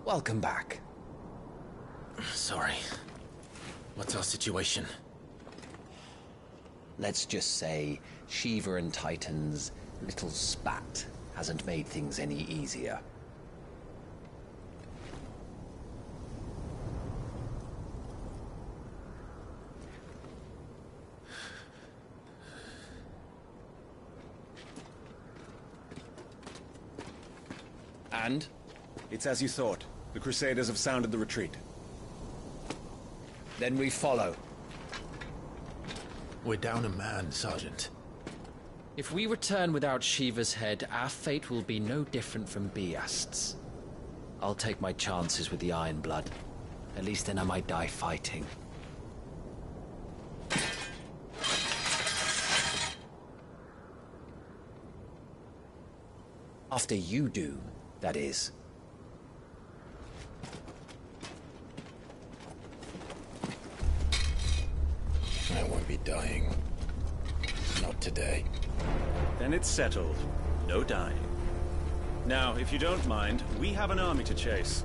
Welcome back. Sorry. What's our situation? Let's just say Shiva and Titan's little spat hasn't made things any easier. And? It's as you thought. The Crusaders have sounded the retreat. Then we follow. We're down a man, Sergeant. If we return without Shiva's head, our fate will be no different from Biast's. I'll take my chances with the Iron Blood. At least then I might die fighting. After you do, that is. I won't be dying. Not today. Then it's settled. No dying. Now, if you don't mind, we have an army to chase.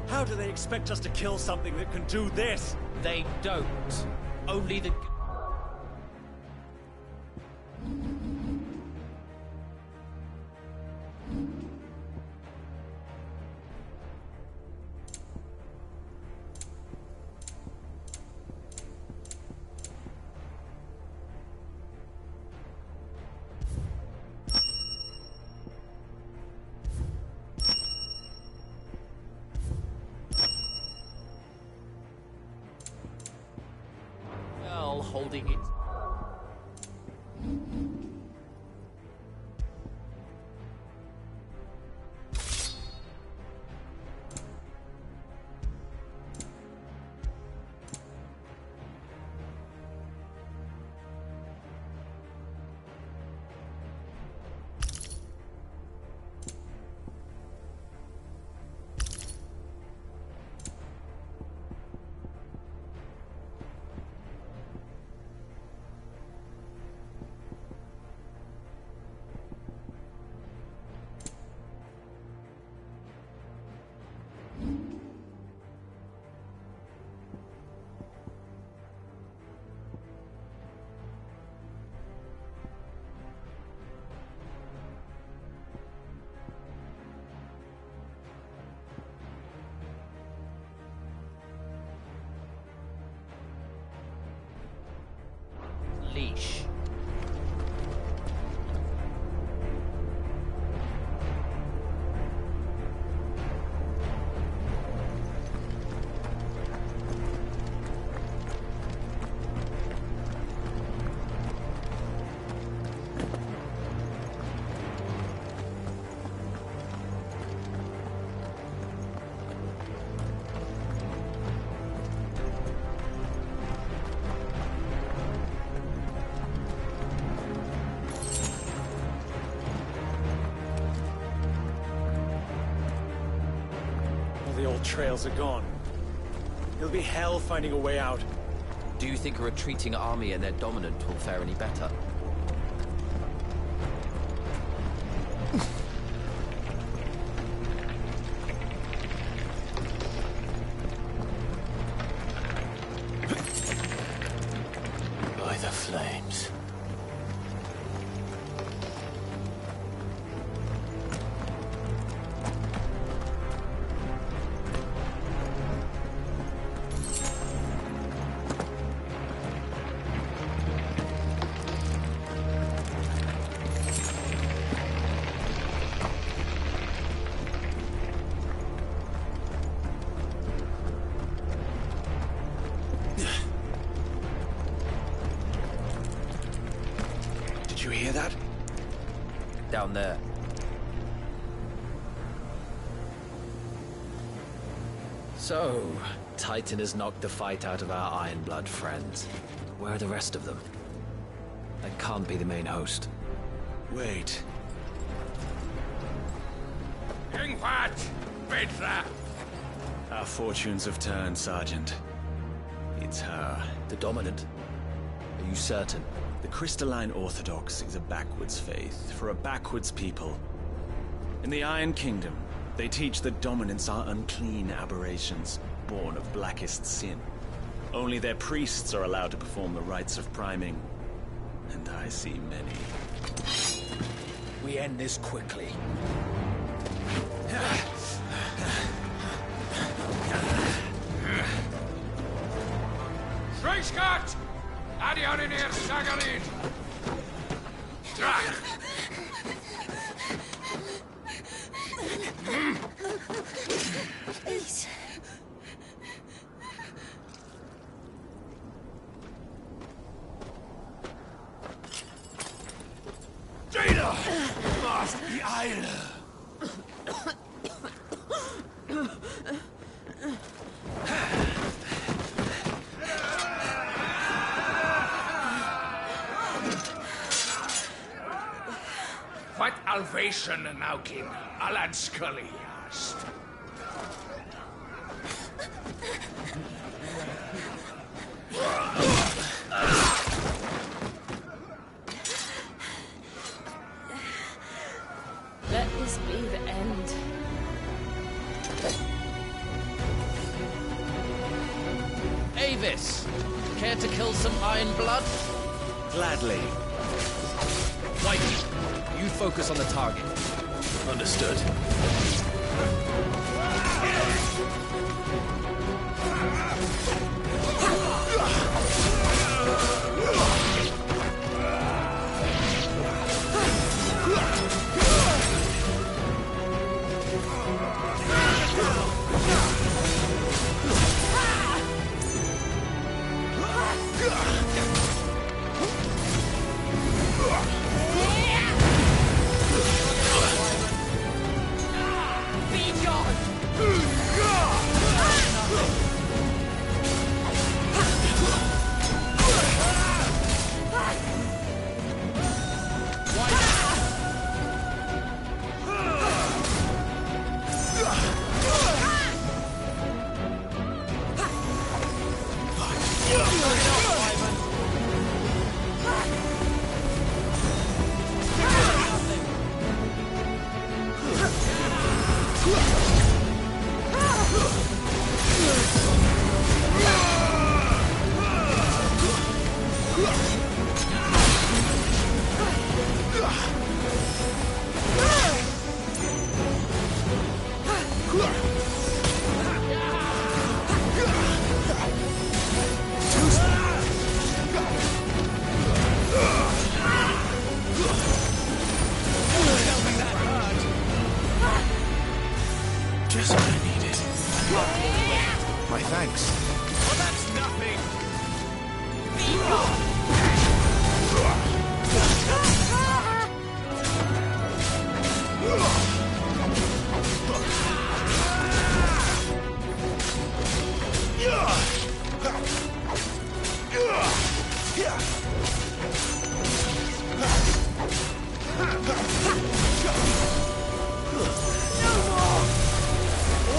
How do they expect us to kill something that can do this? They don't. Only the... holding it. Leash. The old trails are gone. It'll be hell finding a way out. Do you think a retreating army and their dominant will fare any better? By the flames. Did you hear that? Down there. So, Titan has knocked the fight out of our Ironblood friends. Where are the rest of them? That can't be the main host. Wait. Irgendwas! Petra! Our fortunes have turned, Sergeant. It's her. The Dominant? Are you certain? The Crystalline Orthodox is a backwards faith for a backwards people. In the Iron Kingdom, they teach that Dominants are unclean aberrations, born of blackest sin. Only their priests are allowed to perform the rites of priming. And I see many. We end this quickly. Schweinsgott! Adion in hier, Sagarin! Drach! Please. Jada! Machst die Eile! What Alvation Naukin, Alan Scully asked. Let this be the end. Avis! Care to kill some Ironblood? Gladly. Whitey, you focus on the target. Understood. Just what I needed. My thanks. Well, that's nothing!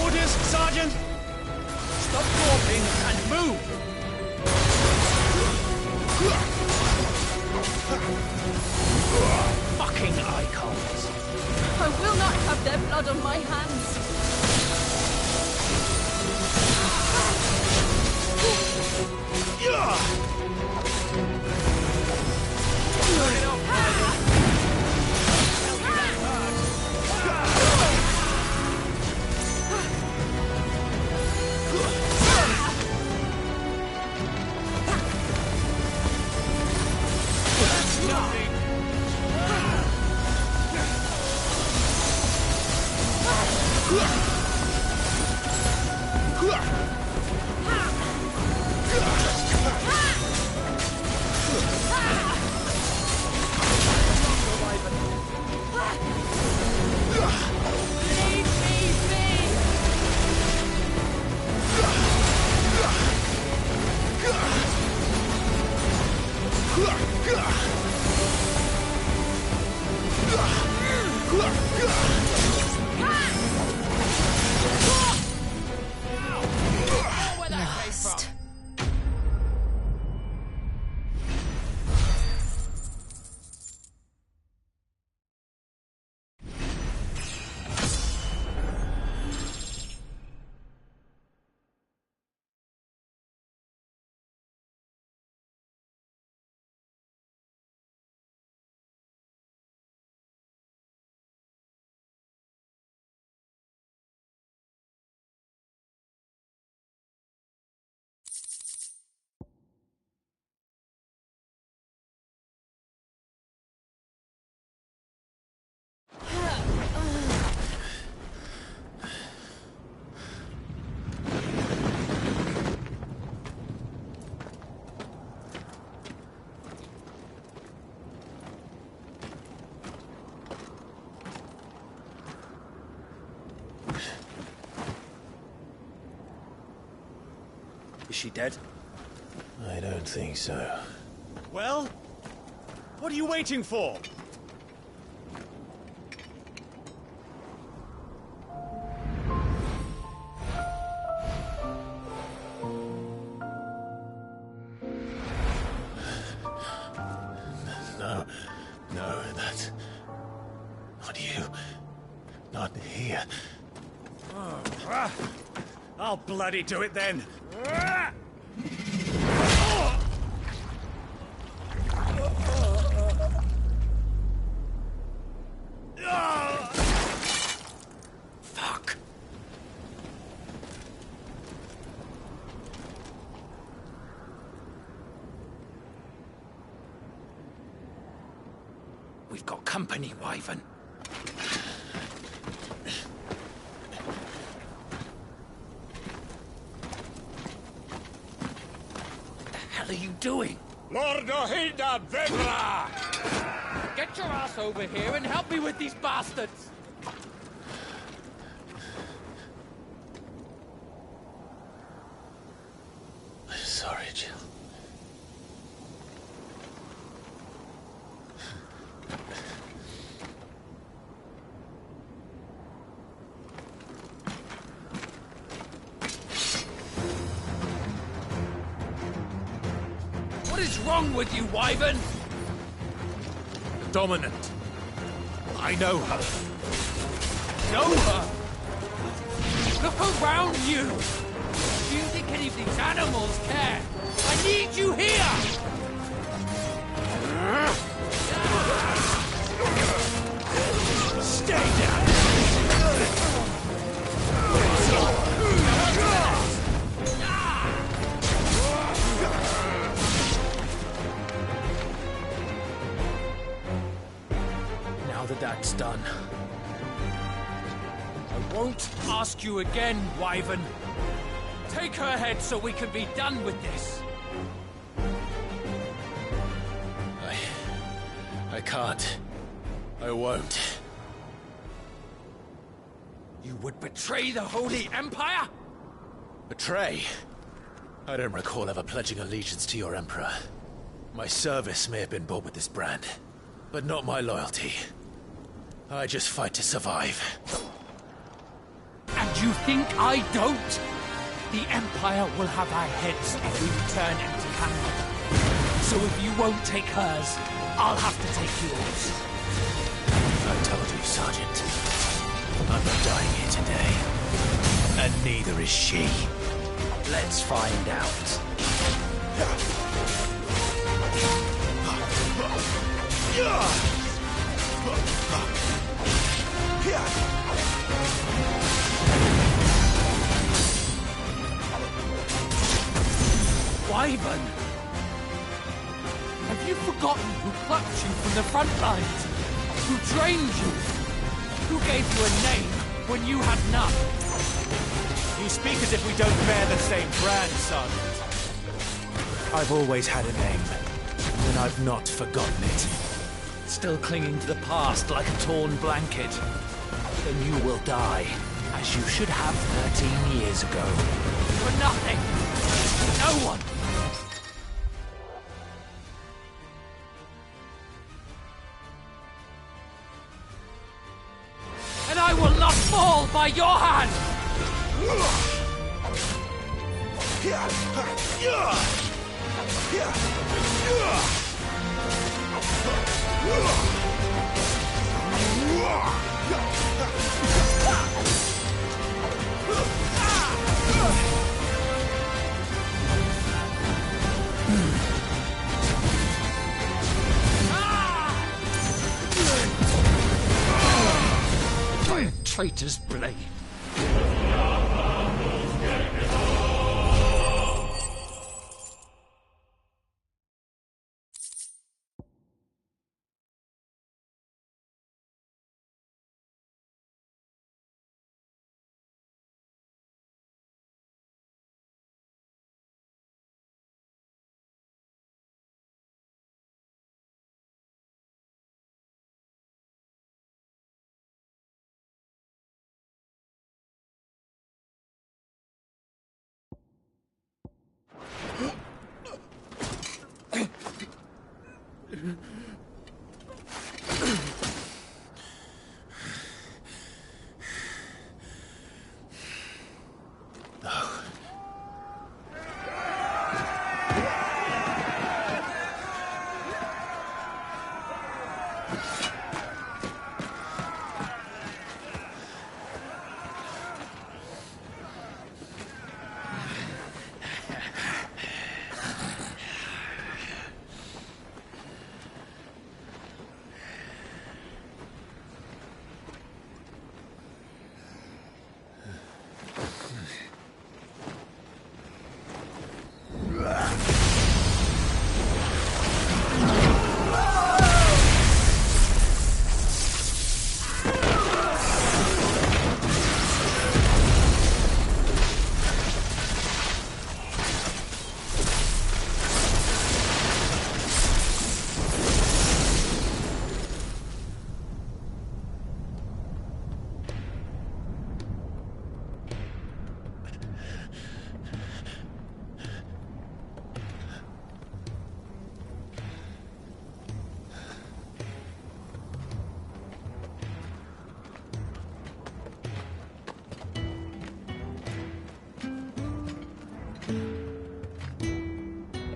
Orders, Sergeant! Stop warping and move! Fucking icons! I will not have their blood on my hands. Is she dead? I don't think so. Well, what are you waiting for? No, no, that's not you. Not here. I'll bloody do it then. Fuck. We've got company, Wyvern. What the hell are you doing? Lord Ohilda Venra! Get your ass over here and help me with these bastards! Sorry, Jill. What is wrong with you, Wyvern? Dominant. I know her. Know her? Look around you! Do you think any of these animals care? I need you here! Stay down! Now that that's done, I won't ask you again, Wyvern. Take her head so we can be done with this. I can't. I won't. You would betray the Holy Empire? Betray? I don't recall ever pledging allegiance to your Emperor. My service may have been bought with this brand, but not my loyalty. I just fight to survive. And you think I don't? The Empire will have our heads if we return empty-handed. So if you won't take hers, I'll have to take yours. I told you, Sergeant. I'm not dying here today. And neither is she. Let's find out. Wyvern! Have you forgotten who plucked you from the front lines? Who trained you? Who gave you a name when you had none? You speak as if we don't bear the same brand, Sergeant. I've always had a name, and I've not forgotten it. Still clinging to the past like a torn blanket. Then you will die, as you should have 13 years ago. For nothing! No one! And I will not fall by your hand! By a traitor's blade.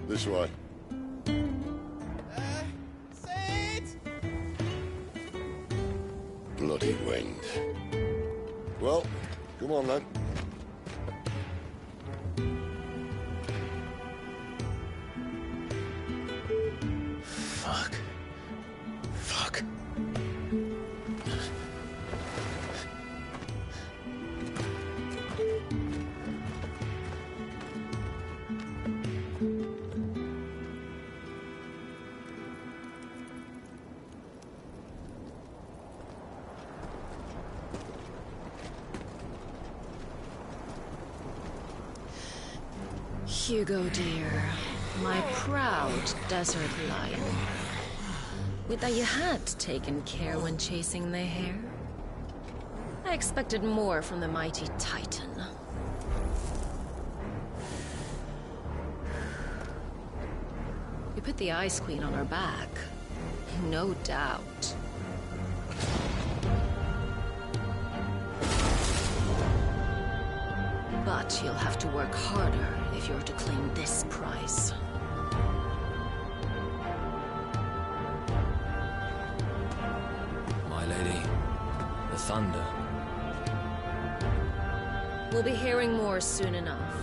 This way. Bloody wind. Well, come on then. Fuck. Fuck. Hugo, dear, my proud desert lion. Would that you had taken care when chasing the hare? I expected more from the mighty Titan. You put the Ice Queen on her back, no doubt. But you'll have to work harder if you're to claim this prize. My lady, the thunder. We'll be hearing more soon enough.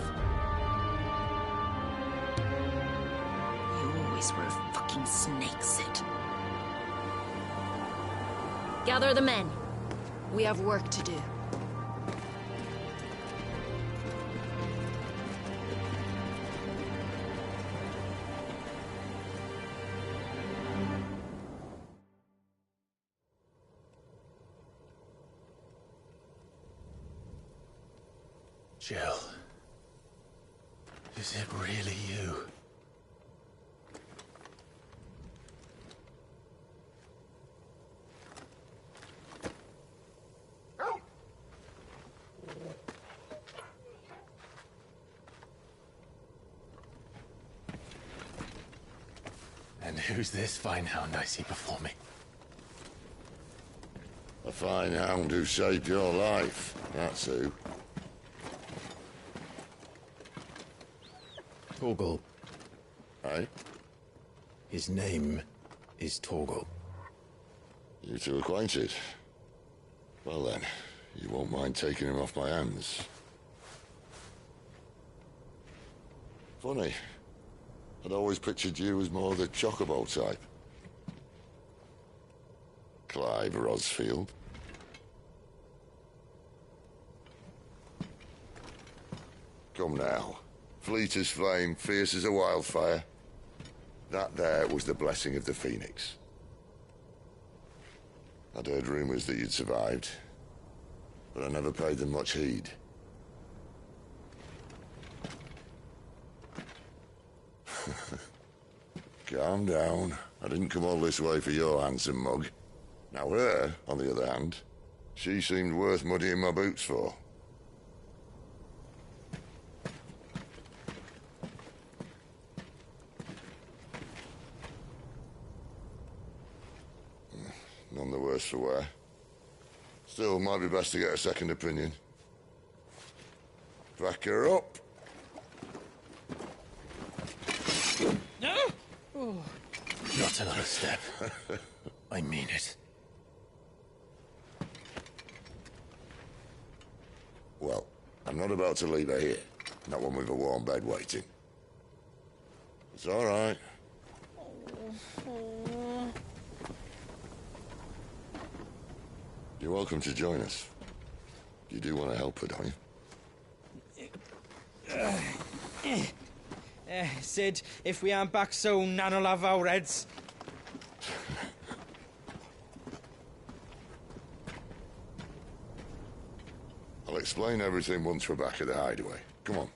You always were a fucking snake, Sid. Gather the men. We have work to do. Jill. Is it really you? And who's this fine hound I see before me? A fine hound who saved your life, that's who. Torgal. Eh? His name is Torgal. You two acquainted? Well then, you won't mind taking him off my hands. Funny. I'd always pictured you as more the Chocobo type. Clive Rosfield. Come now. Fleet as flame, fierce as a wildfire. That there was the blessing of the Phoenix. I'd heard rumors that you'd survived, but I never paid them much heed. Calm down. I didn't come all this way for your handsome mug. Now her, on the other hand, she seemed worth muddying my boots for. worse for wear. Still, might be best to get a second opinion. Back her up. Not another step. I mean it. Well, I'm not about to leave her here. Not one with a warm bed waiting. It's all right. You're welcome to join us. You do want to help her, don't you? Sid, if we aren't back soon, Nan'll have our heads. I'll explain everything once we're back at the hideaway. Come on.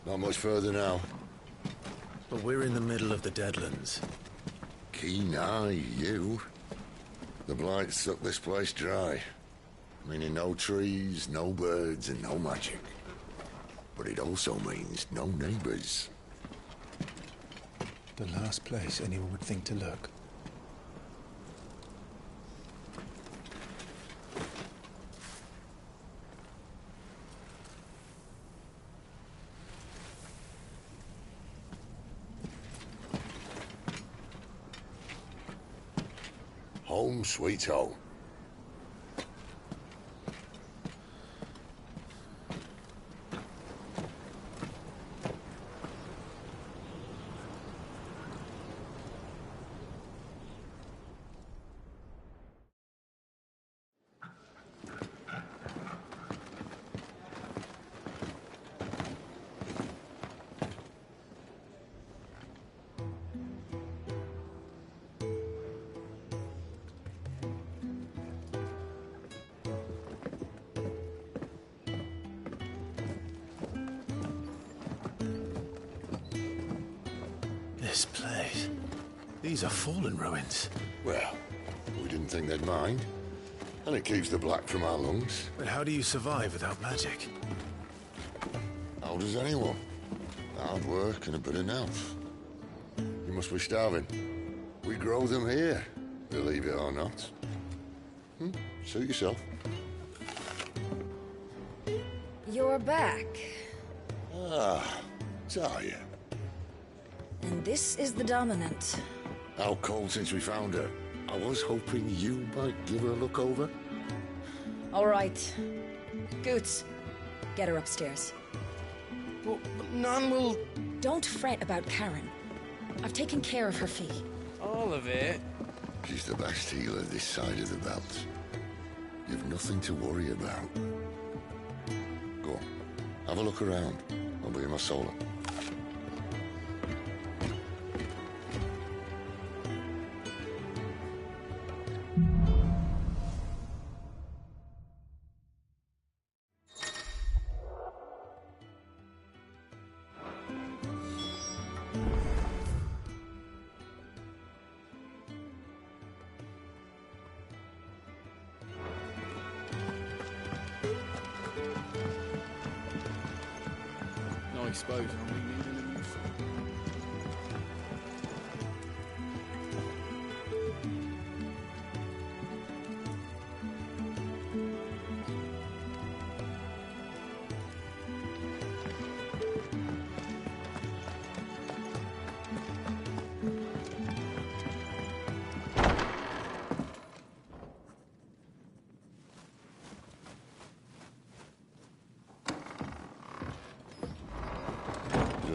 Not much further now. But we're in the middle of the Deadlands. Keen eye, you. The blight sucked this place dry. Meaning no trees, no birds, and no magic. But it also means no neighbors. The last place anyone would think to look. Home sweet home. This place. These are fallen ruins. Well, we didn't think they'd mind. And it keeps the black from our lungs. But how do you survive without magic? How does anyone? Hard work and a bit of nerve. You must be starving. We grow them here, believe it or not. Suit yourself. You're back. Ah, Zarya. And this is the Dominant. How cold since we found her. I was hoping you might give her a look over. All right. Goots, get her upstairs. But Nan will... Don't fret about Karen. I've taken care of her fee. All of it? She's the best healer this side of the belt. You've nothing to worry about. Go on, have a look around. I'll be in my solar. I suppose I'll be needing a new phone.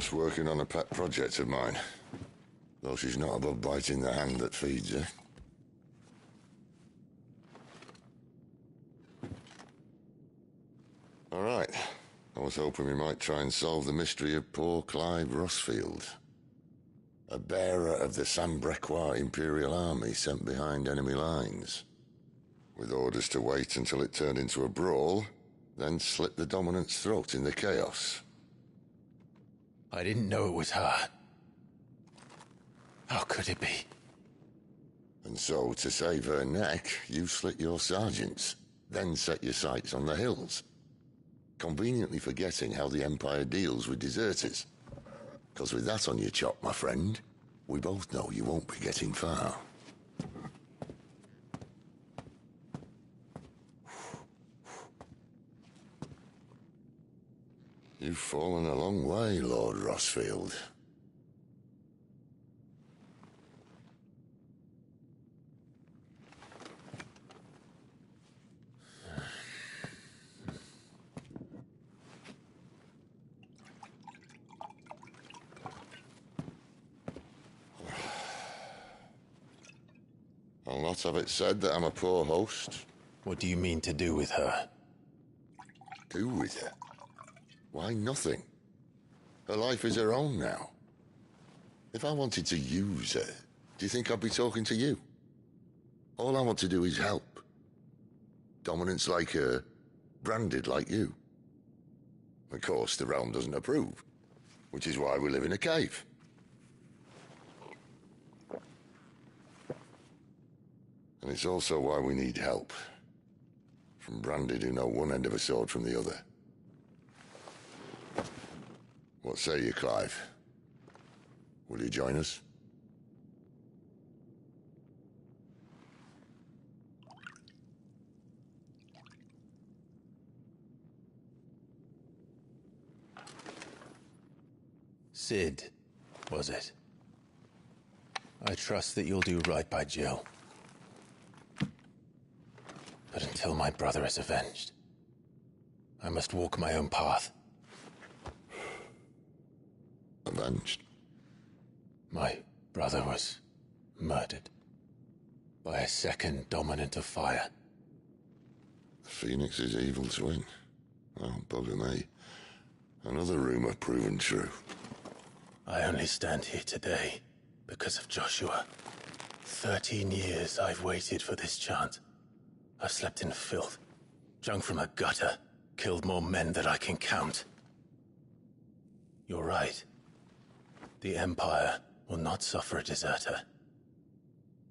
Just working on a pet project of mine. Though she's not above biting the hand that feeds her. All right. I was hoping we might try and solve the mystery of poor Clive Rossfield. A bearer of the Sambrequa Imperial Army sent behind enemy lines. With orders to wait until it turned into a brawl, then slit the Dominant's throat in the chaos. I didn't know it was her. How could it be? And so, to save her neck, you slit your sergeants, then set your sights on the hills. Conveniently forgetting how the Empire deals with deserters. Because with that on your chop, my friend, we both know you won't be getting far. You've fallen a long way, Lord Rossfield. I'll not have it said that I'm a poor host. What do you mean to do with her? Do with her? Why, nothing. Her life is her own now. If I wanted to use her, do you think I'd be talking to you? All I want to do is help. Dominants like her, branded like you. Of course, the realm doesn't approve, which is why we live in a cave. And it's also why we need help. From branded who know one end of a sword from the other. What say you, Clive? Will you join us? Cid, was it? I trust that you'll do right by Jill. But until my brother is avenged, I must walk my own path. Avenged? My brother was murdered by a second Dominant of Fire. Phoenix's evil twin. Oh, bugger me. Another rumor proven true. I only stand here today because of Joshua. 13 years I've waited for this chance. I've slept in filth, drunk from a gutter, killed more men than I can count. You're right. The Empire will not suffer a deserter.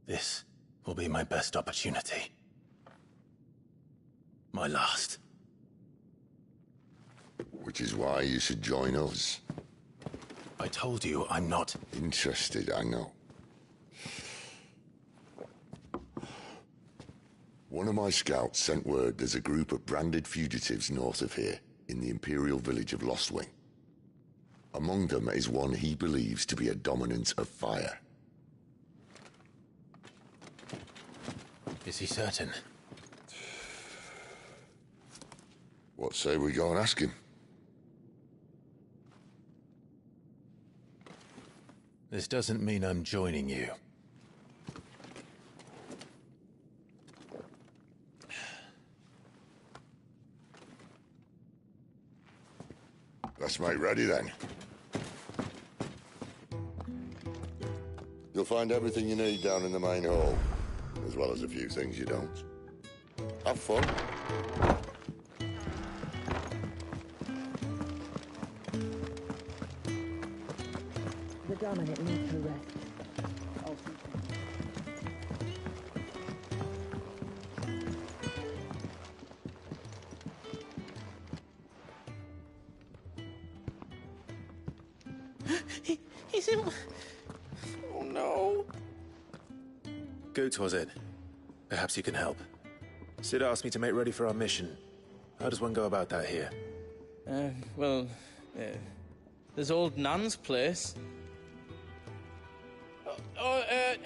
This will be my best opportunity. My last. Which is why you should join us. I told you I'm not interested, I know. One of my scouts sent word there's a group of branded fugitives north of here, in the Imperial village of Lostwing. Among them is one he believes to be a Dominant of Fire. Is he certain? What say we go and ask him? This doesn't mean I'm joining you. Let's make ready then. You'll find everything you need down in the main hall, as well as a few things you don't. Have fun. The Dominant needs to rest. He's in... Oh no. Goetz was it? Perhaps you can help. Cid asked me to make ready for our mission. How does one go about that here? There's old Nan's place.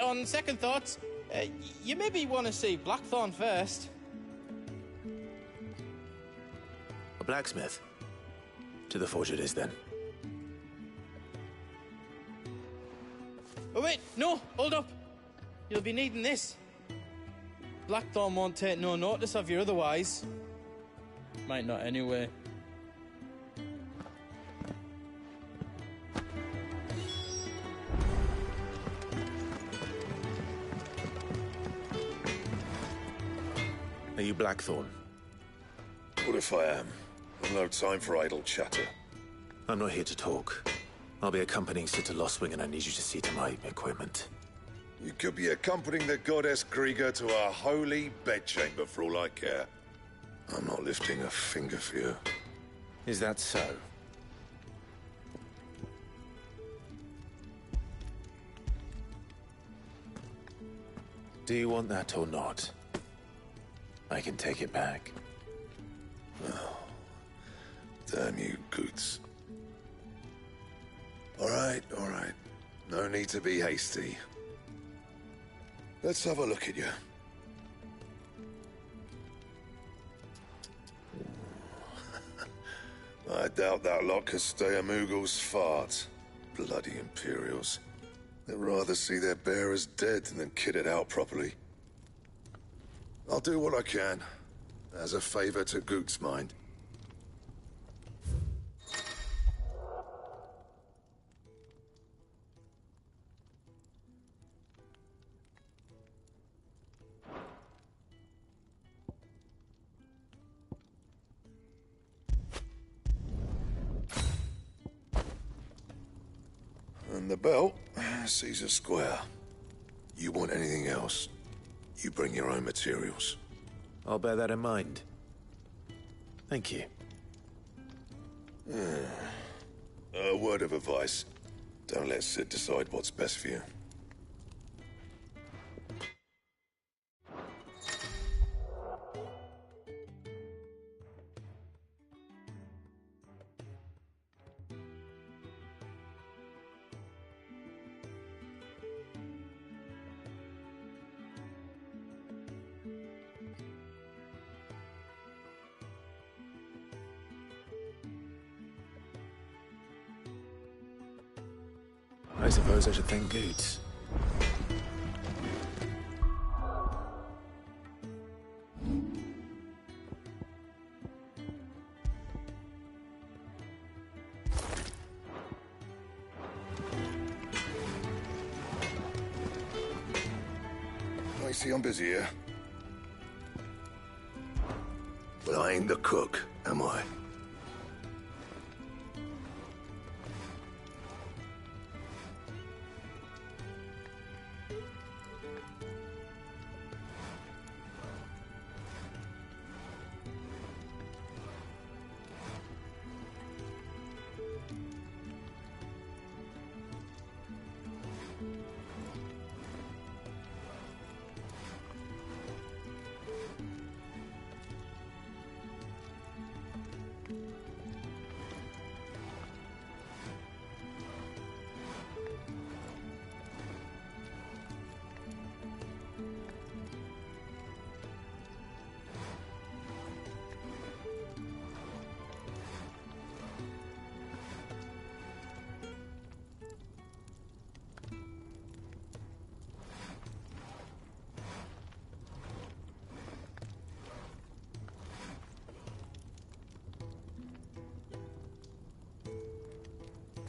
On second thoughts, you maybe want to see Blackthorn first. A blacksmith? To the forge it is then. Oh wait, no, hold up. You'll be needing this. Blackthorn won't take no notice of you otherwise. Might not anyway. Are you Blackthorn? What if I am? I've no time for idle chatter. I'm not here to talk. I'll be accompanying Sitter Lostwing, and I need you to see to my equipment. You could be accompanying the goddess Krieger to a holy bedchamber for all I care. I'm not lifting a finger for you. Is that so? Do you want that or not? I can take it back. Oh, damn you, Goots. All right. No need to be hasty. Let's have a look at you. I doubt that lot could stay a Moogle's fart. Bloody Imperials. They'd rather see their bearers dead than kitted out properly. I'll do what I can, as a favor to Goot's mind. And the belt, Caesar Square. You want anything else, you bring your own materials. I'll bear that in mind. Thank you. A word of advice. Don't let Sid decide what's best for you. I suppose I should thank Goots. I see I'm busy here. But I ain't the cook, am I?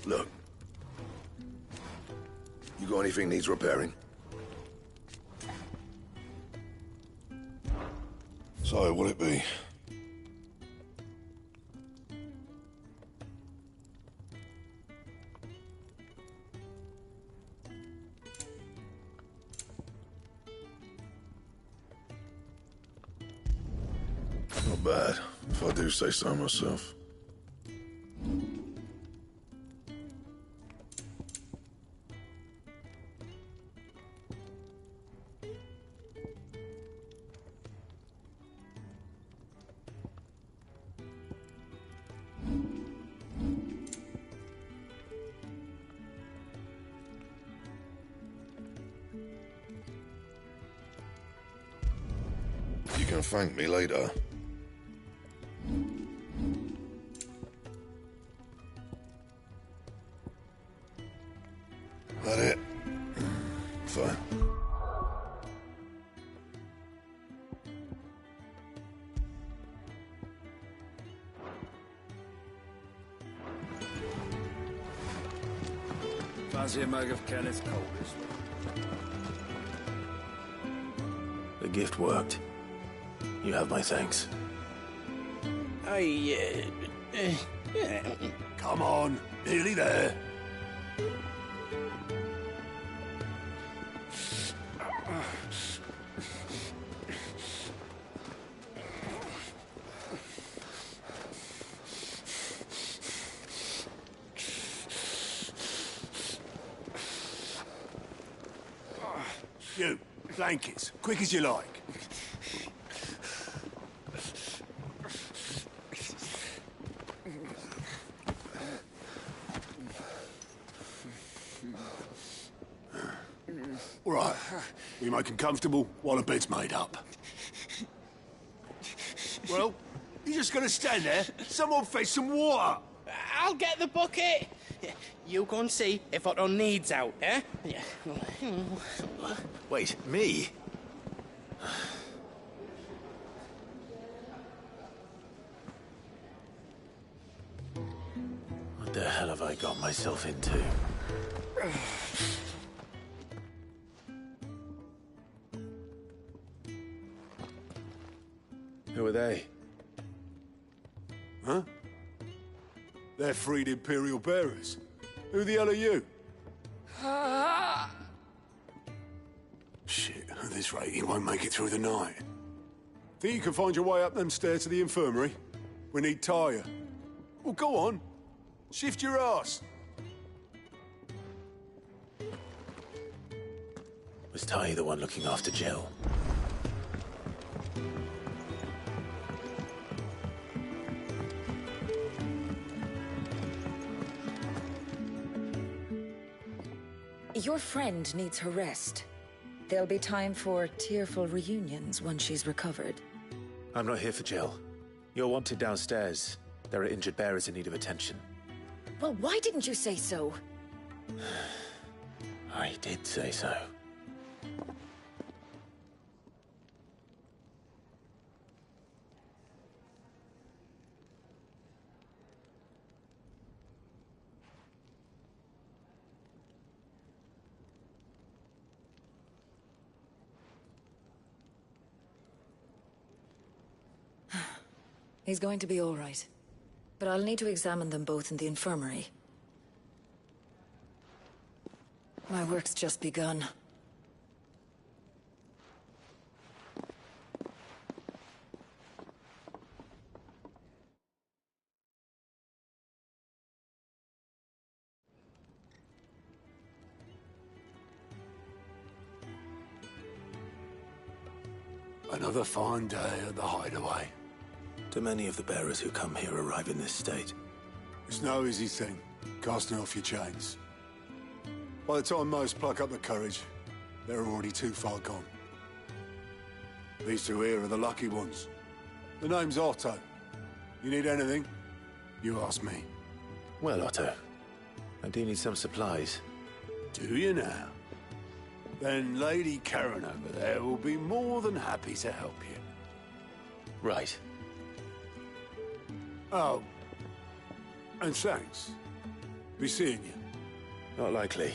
Look. You got anything needs repairing? So, what'll it be? Not bad, if I do say so myself. You can thank me later. That it? fine. Fancy a mug of Kenneth Coldest? The gift worked. You have my thanks. Come on, nearly there. You, blankets, quick as you like. All right, we make him comfortable while the bed's made up. Well, you just gonna stand there? Someone fetch some water! I'll get the bucket! You go and see if Otto needs out, eh? Wait, me? What the hell have I got myself into? Who are they? Huh? They're freed Imperial bearers. Who the hell are you? Shit, at this rate, he won't make it through the night. Think you can find your way up them stairs to the infirmary? We need Tyre. Well, go on. Shift your ass. Was Ty the one looking after Jill? Your friend needs her rest. There'll be time for tearful reunions once she's recovered. I'm not here for Jill. You're wanted downstairs. There are injured bearers in need of attention. Well, why didn't you say so? I did say so. He's going to be all right. But I'll need to examine them both in the infirmary. My work's just begun. Another fine day at the Hideaway. Do many of the bearers who come here arrive in this state? It's no easy thing, casting off your chains. By the time most pluck up the courage, they're already too far gone. These two here are the lucky ones. The name's Otto. You need anything, you ask me. Well, Otto, I do need some supplies. Do you now? Then Lady Karen over there will be more than happy to help you. Right. Oh, and thanks. Be seeing you. Not likely.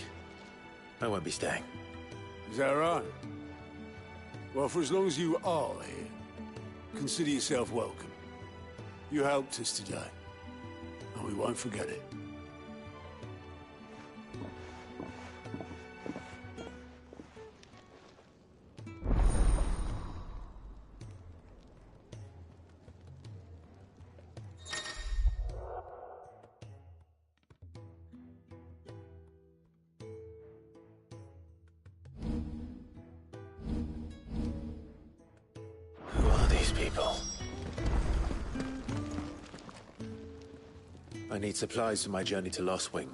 I won't be staying. Is that right? Well, for as long as you are here, consider yourself welcome. You helped us today, and we won't forget it. Who are these people? I need supplies for my journey to Lost Wing.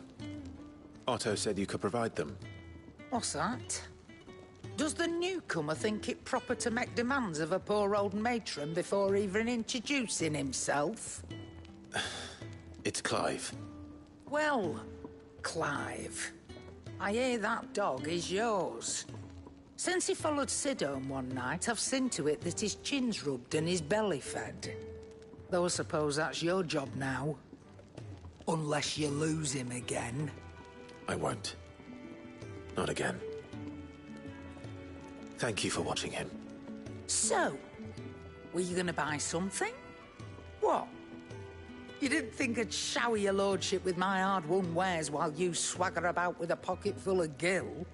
Otto said you could provide them. What's that? Does the newcomer think it proper to make demands of a poor old matron before even introducing himself? It's Clive. Well, Clive, I hear that dog is yours. Since he followed Sid home one night, I've seen to it that his chin's rubbed and his belly fed. Though I suppose that's your job now. Unless you lose him again. I won't. Not again. Thank you for watching him. So, were you gonna buy something? What? You didn't think I'd shower your lordship with my hard-won wares while you swagger about with a pocket full of gil?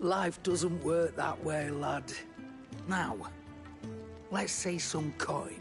Life doesn't work that way, lad. Now, let's see some coin.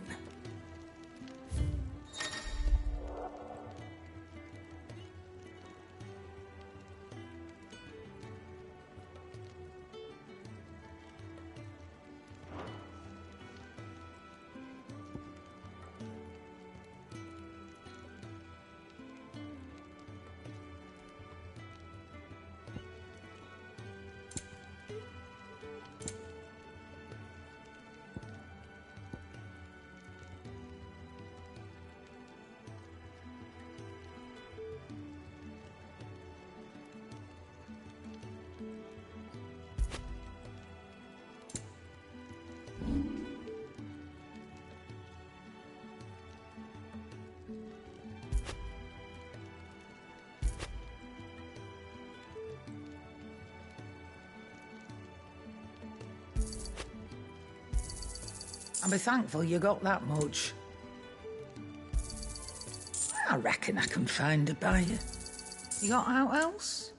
I'll be thankful you got that much. I reckon I can find a buyer. You got out else?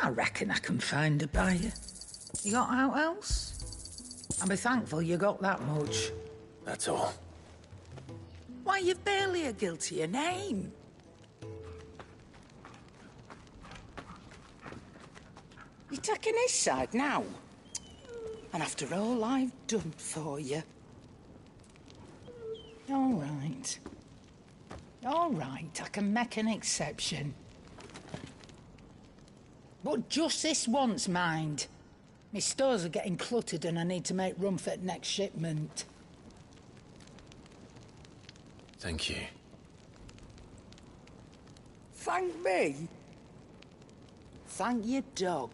I reckon I can find a buyer. You got out else? I'll be thankful you got that much. That's all. Why, you've barely a guiltier name. You're taking his side now? And after all I've done for you? All right. All right, I can make an exception. But just this once, mind. My stores are getting cluttered and I need to make room for the next shipment. Thank you. Thank me? Thank your dog.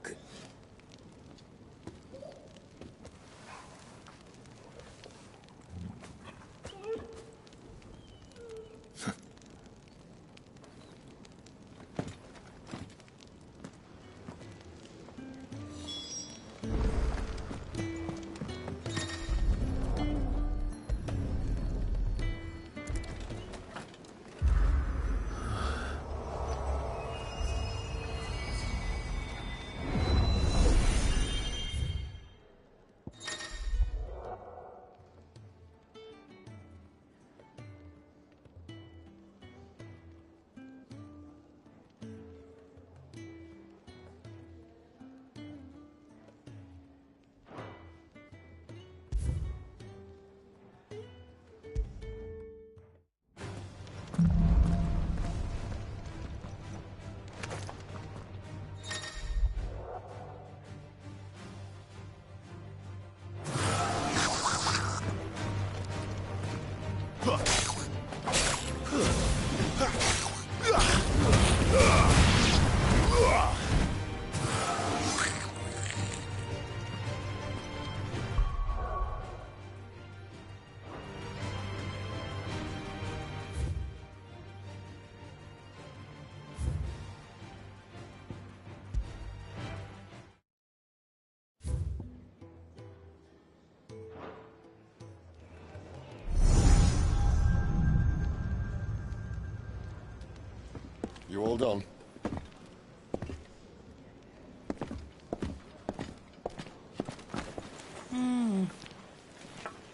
You all done?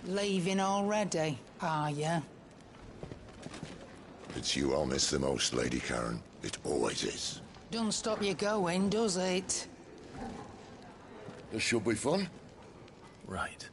Leaving already, are you? It's you I'll miss the most, Lady Karen. It always is. Don't stop you going, does it? This should be fun. Right.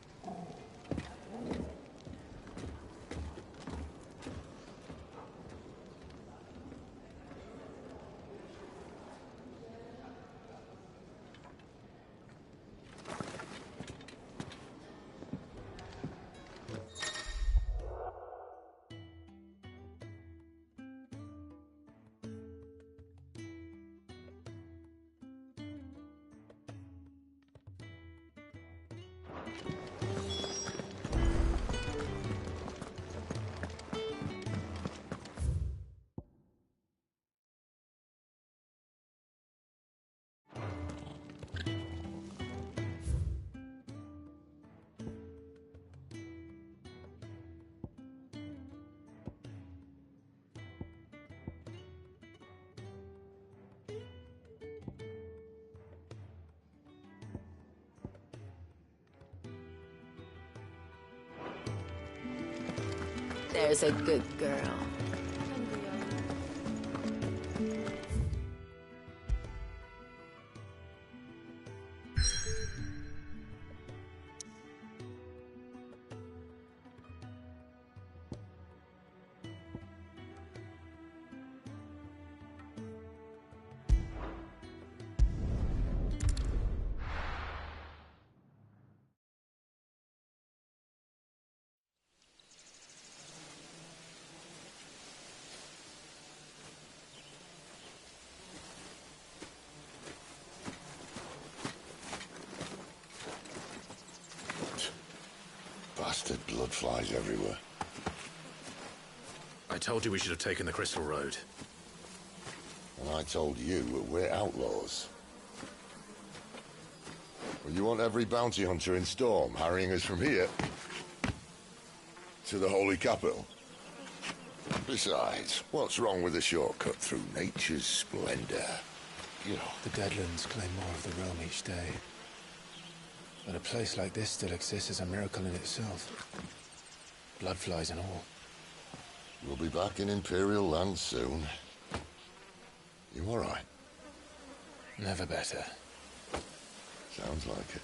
There's a good girl. Bastard blood flies everywhere. I told you we should have taken the Crystal Road. And I told you that we're outlaws. Well, you want every bounty hunter in Storm harrying us from here to the Holy Capital? Besides, what's wrong with a shortcut through nature's splendor? You know. The Deadlands claim more of the realm each day. But a place like this still exists is a miracle in itself. Bloodflies and all. We'll be back in Imperial land soon. You all right? Never better. Sounds like it.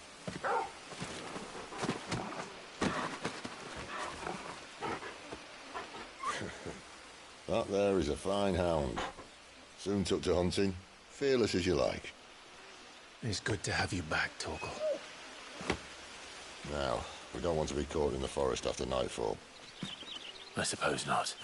That there is a fine hound. Soon took to hunting. Fearless as you like. It's good to have you back, Torgal. Now, we don't want to be caught in the forest after nightfall. I suppose not.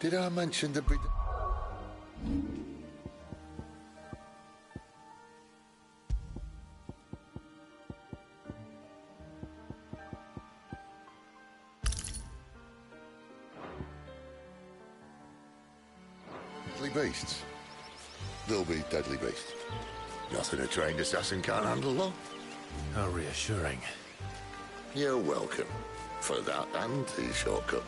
Did I mention the big... Deadly beasts? They'll be deadly beasts. Nothing a trained assassin can't handle, though. How reassuring. You're welcome. For that and the shortcut.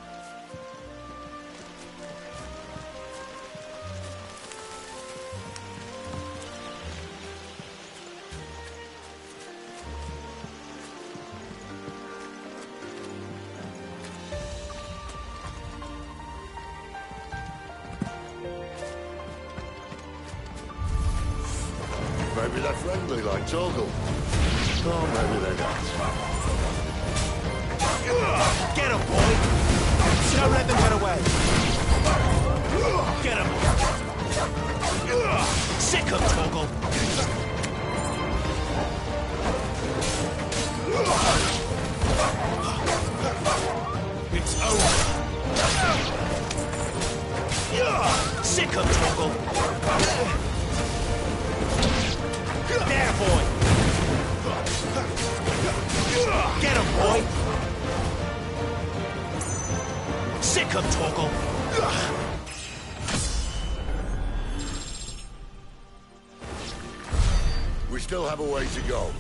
Maybe they're friendly like Torgal. Or maybe they're not. Get him, boy! Don't let them get away! Get him! Sick of Torgal! It's over! Sick of Torgal! There, boy! Get him, boy! Sick of Torgal! We still have a way to go.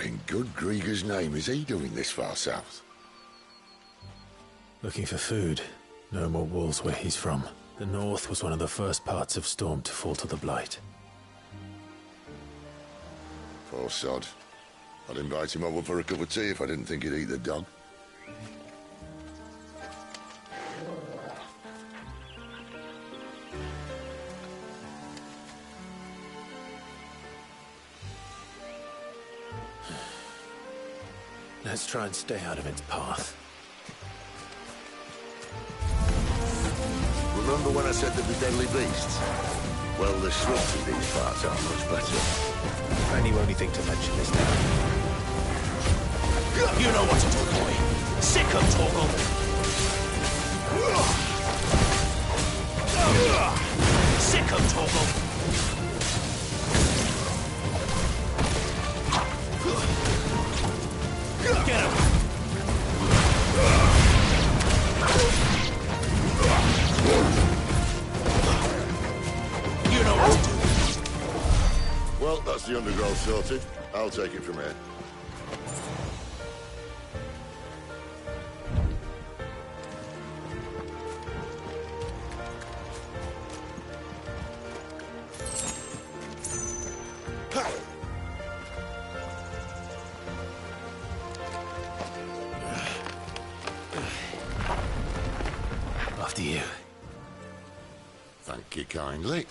in good Grieger's name is he doing this far south? Looking for food. No more wolves where he's from. The north was one of the first parts of Storm to fall to the Blight. Poor sod. I'd invite him over for a cup of tea if I didn't think he'd eat the dog. Let's try and stay out of its path. Remember when I said there'd be deadly beasts? Well, the shrubs in these parts are much better. And you only think to mention this now. You know what to do, boy. Sick of Torgal. Sick of Torgal. Get him! You know what to do. Well, that's the undergrowth sorted. I'll take it from here. After you. Thank you kindly.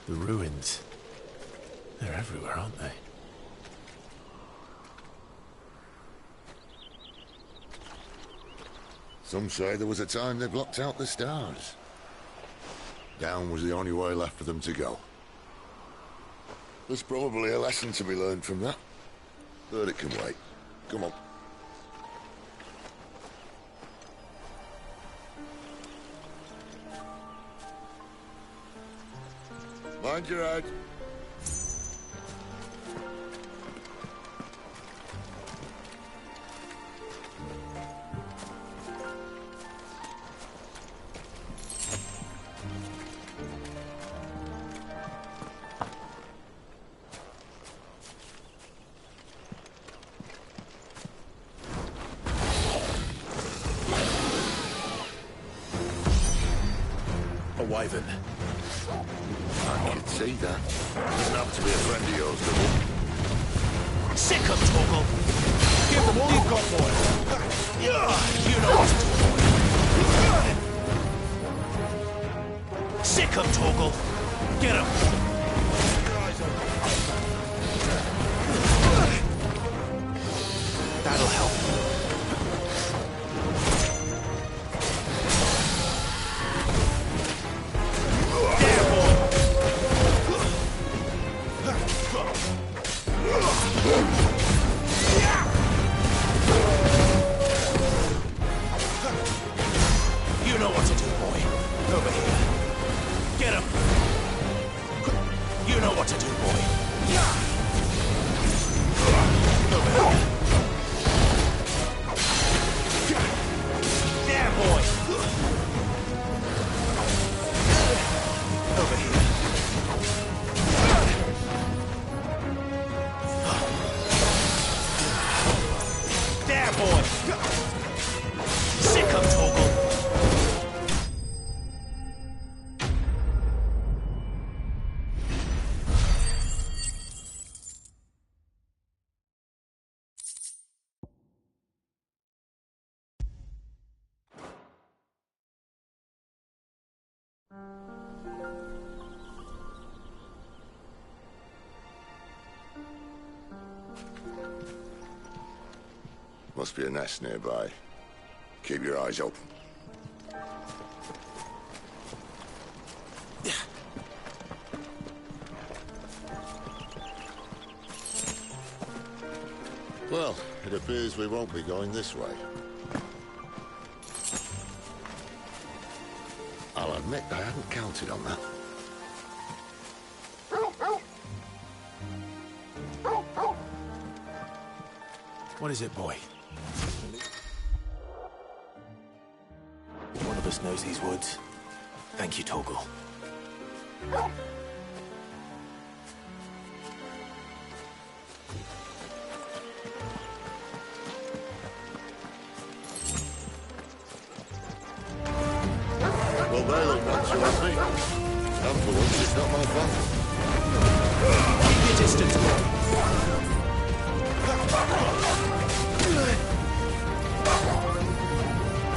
The ruins. They're everywhere, aren't they? Some say there was a time they blocked out the stars. Down was the only way left for them to go. There's probably a lesson to be learned from that. But it can wait. Come on. Mind your head. A wyvern. I can see that. Doesn't have to be a friend of yours, does it? Sick of Torgal. Give them all you've got, boy. You know what to do, boy. Sick of Torgal. Get him. That'll help. You know what to do, boy. Over here. Get him. You know what to do, boy. Over here. There, boy. Over here. There, boy. Sick of Torgal. Must be a nest nearby. Keep your eyes open. Well, it appears we won't be going this way. I'll admit I hadn't counted on that. What is it, boy? One of us knows these woods. Thank you, Torgal. Well, Balon wants you, hasn't he? And for once, it's not my fault. Keep your distance, boy.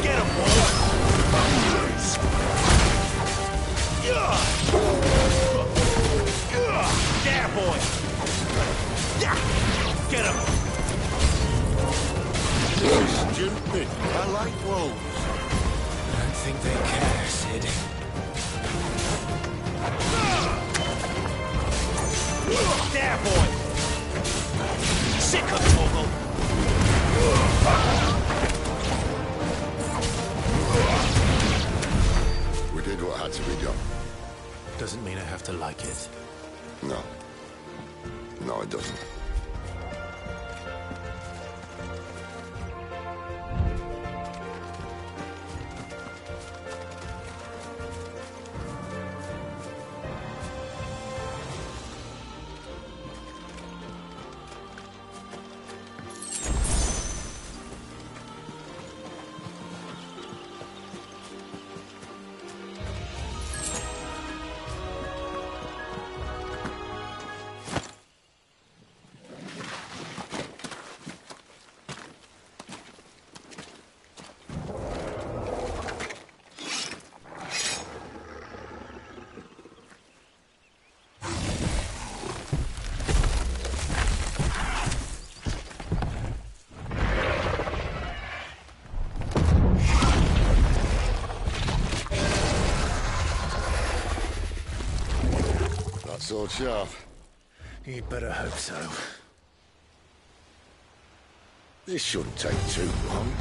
Get him, boy! There, boy! Get him! You're stupid. I like wolves. I don't think they care, Sid. There, boy! Sick of Torgal! We did what had to be done. Doesn't mean I have to like it. No. No, it doesn't. Sword sharp. You'd better hope so. This shouldn't take too long.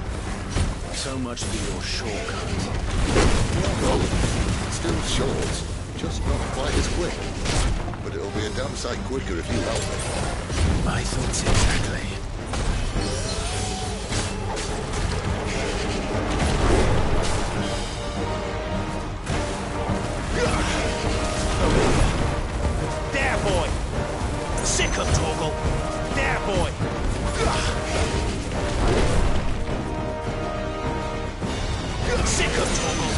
So much for your shortcut. No, still short. Just not quite as quick. But it'll be a damn sight quicker if you help me. My thoughts exactly. There, boy! Sick of Torgal! There, boy! Sick of Torgal!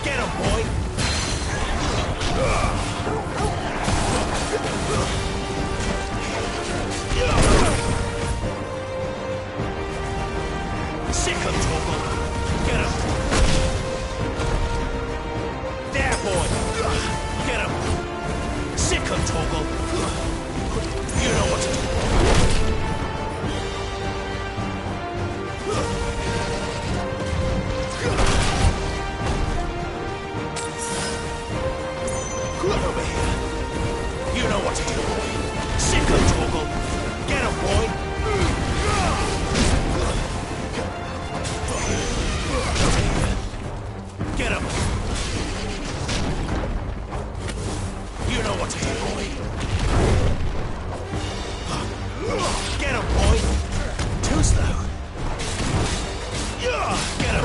Get him, boy! Sick of Torgal! Get him! There, boy! Get him! Sick of Torgal! You know what to do. Over here. You know what to do, boy. Sick of Torgal! Get him, boy! Get him! You know what to do, boy. Get him, boy! Too slow. Get him!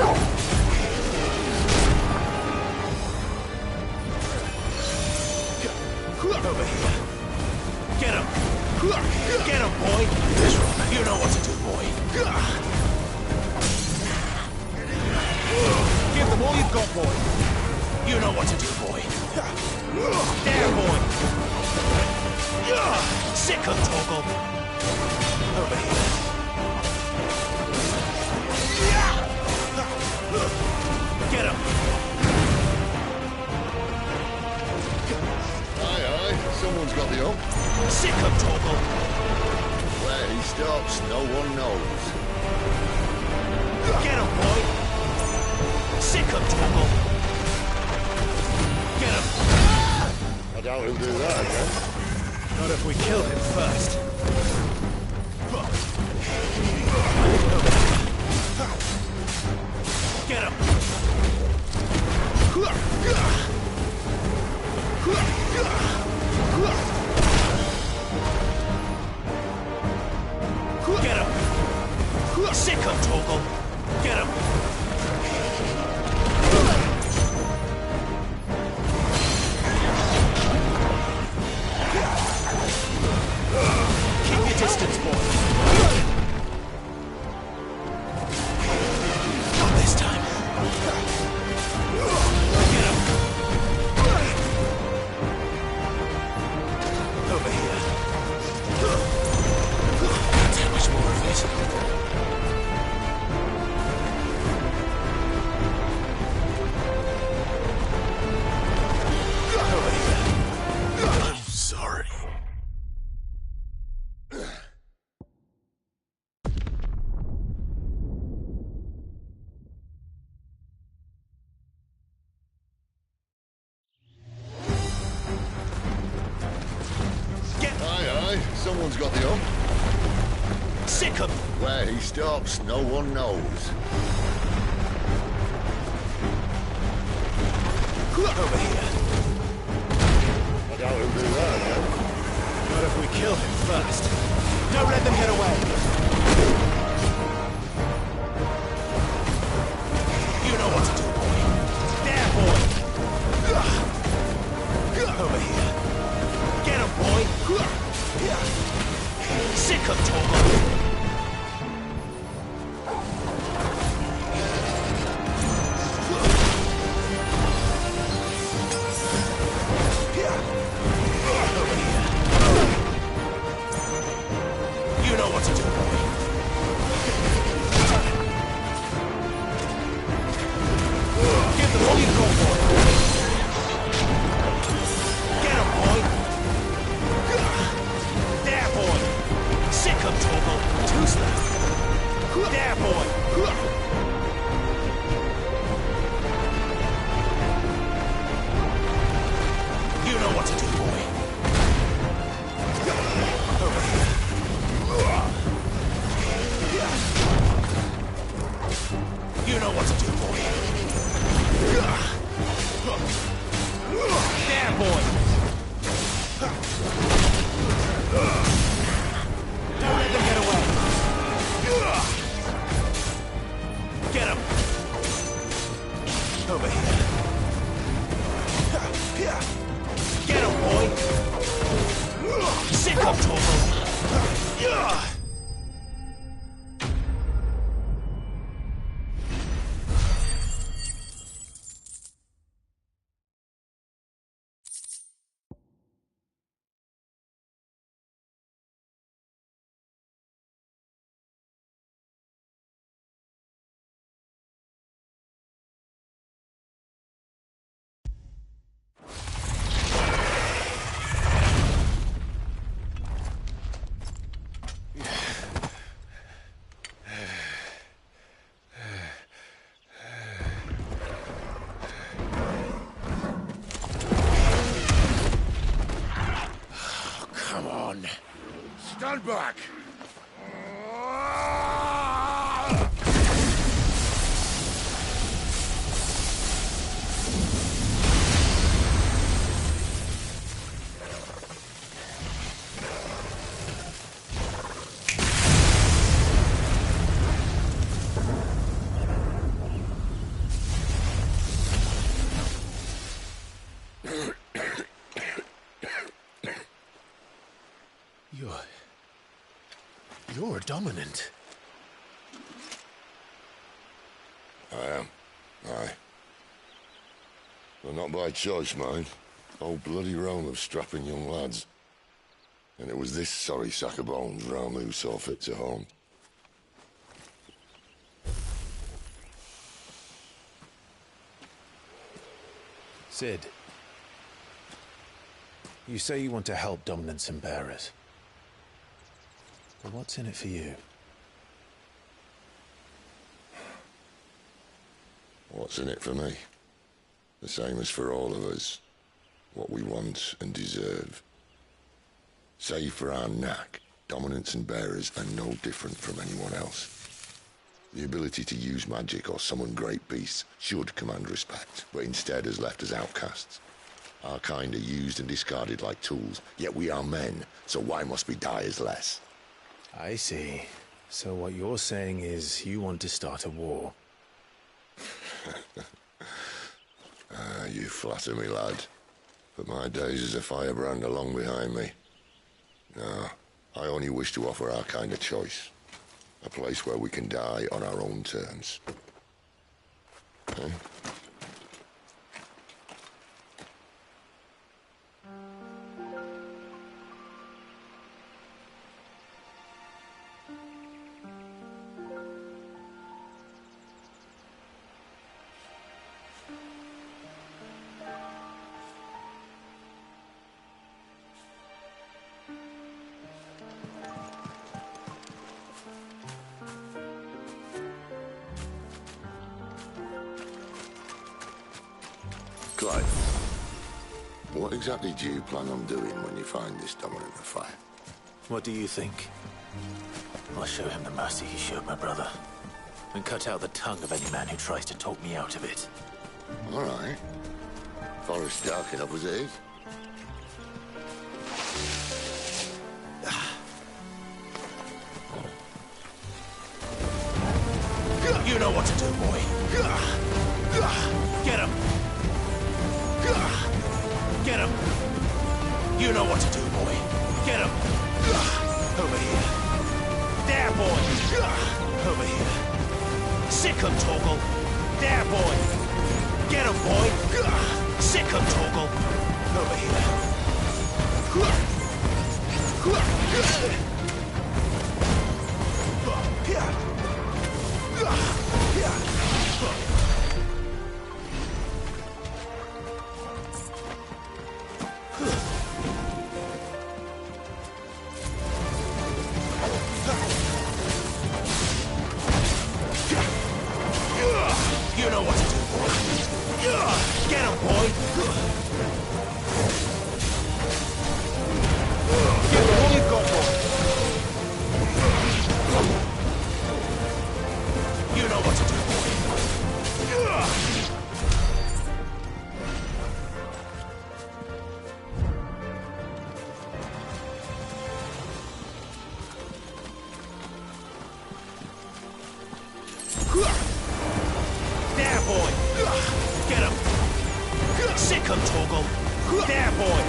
Over here. Get him! Get him, boy! You know what to do, boy. Give them all you've got, boy. You know what to do, boy. There, boy! Sick of Torgal! Over here. Get him! Aye, someone's got the hook. Sick of Torgal! Where he stops, no one knows. Get him, boy! Sick of Torgal! Get him! I doubt he'll do that again. Not if we kill him first. Get him! Get him! Sick him, Torgal! Get him! Keep your distance, boy. Not this time. Get him! Over here. Can't take much more of it. I'm sorry. Aye, someone's got the hump. Sick him! Where he stops, no one knows. Over here. I doubt he'll do that, yeah? Not if we kill him first. Don't let them get away. You know what to do, boy. There, boy! Over here. Get him, boy! Sick him, Torgal! You know what to do, boy. Give them all you got, boy. Get him, boy. There, boy. Sick him, Torgal. Two-slap. There, boy. You know what to do, boy. Over here. You know what to do, boy. There, boy. Don't let them get away. Get him. Over here. Get him, boy. Sick him, Torgal. Come on. Stand back! You're dominant. I am. Aye. But not by choice, mind. Whole bloody realm of strapping young lads. And it was this sorry sack of bones Ramu saw fit to haunt. Cid. You say you want to help Dominants and Bearers. But what's in it for you? What's in it for me? The same as for all of us. What we want and deserve. Save for our knack, Dominants and Bearers are no different from anyone else. The ability to use magic or summon great beasts should command respect, but instead has left us outcasts. Our kind are used and discarded like tools, yet we are men, so why must we die as less? I see. So what you're saying is you want to start a war. You flatter me, lad. But my days as a firebrand are long behind me. No, I only wish to offer our kind of choice. A place where we can die on our own terms. Eh? Clive, what exactly do you plan on doing when you find this dominant of fire? What do you think? I'll show him the mercy he showed my brother. And cut out the tongue of any man who tries to talk me out of it. All right. Forest's dark enough as it is. You know what to do, boy. Get him! Get him! You know what to do, boy. Get him! Over here. There, boy! Over here. Sick him, Torgal! There, boy! Get him, boy! Sick him, Torgal! Over You know what to do, boy. Get him, boy. Give him all you've got, boy. You know what to do, boy. There, boy! Get him! Sick him, Torgal! There, boy!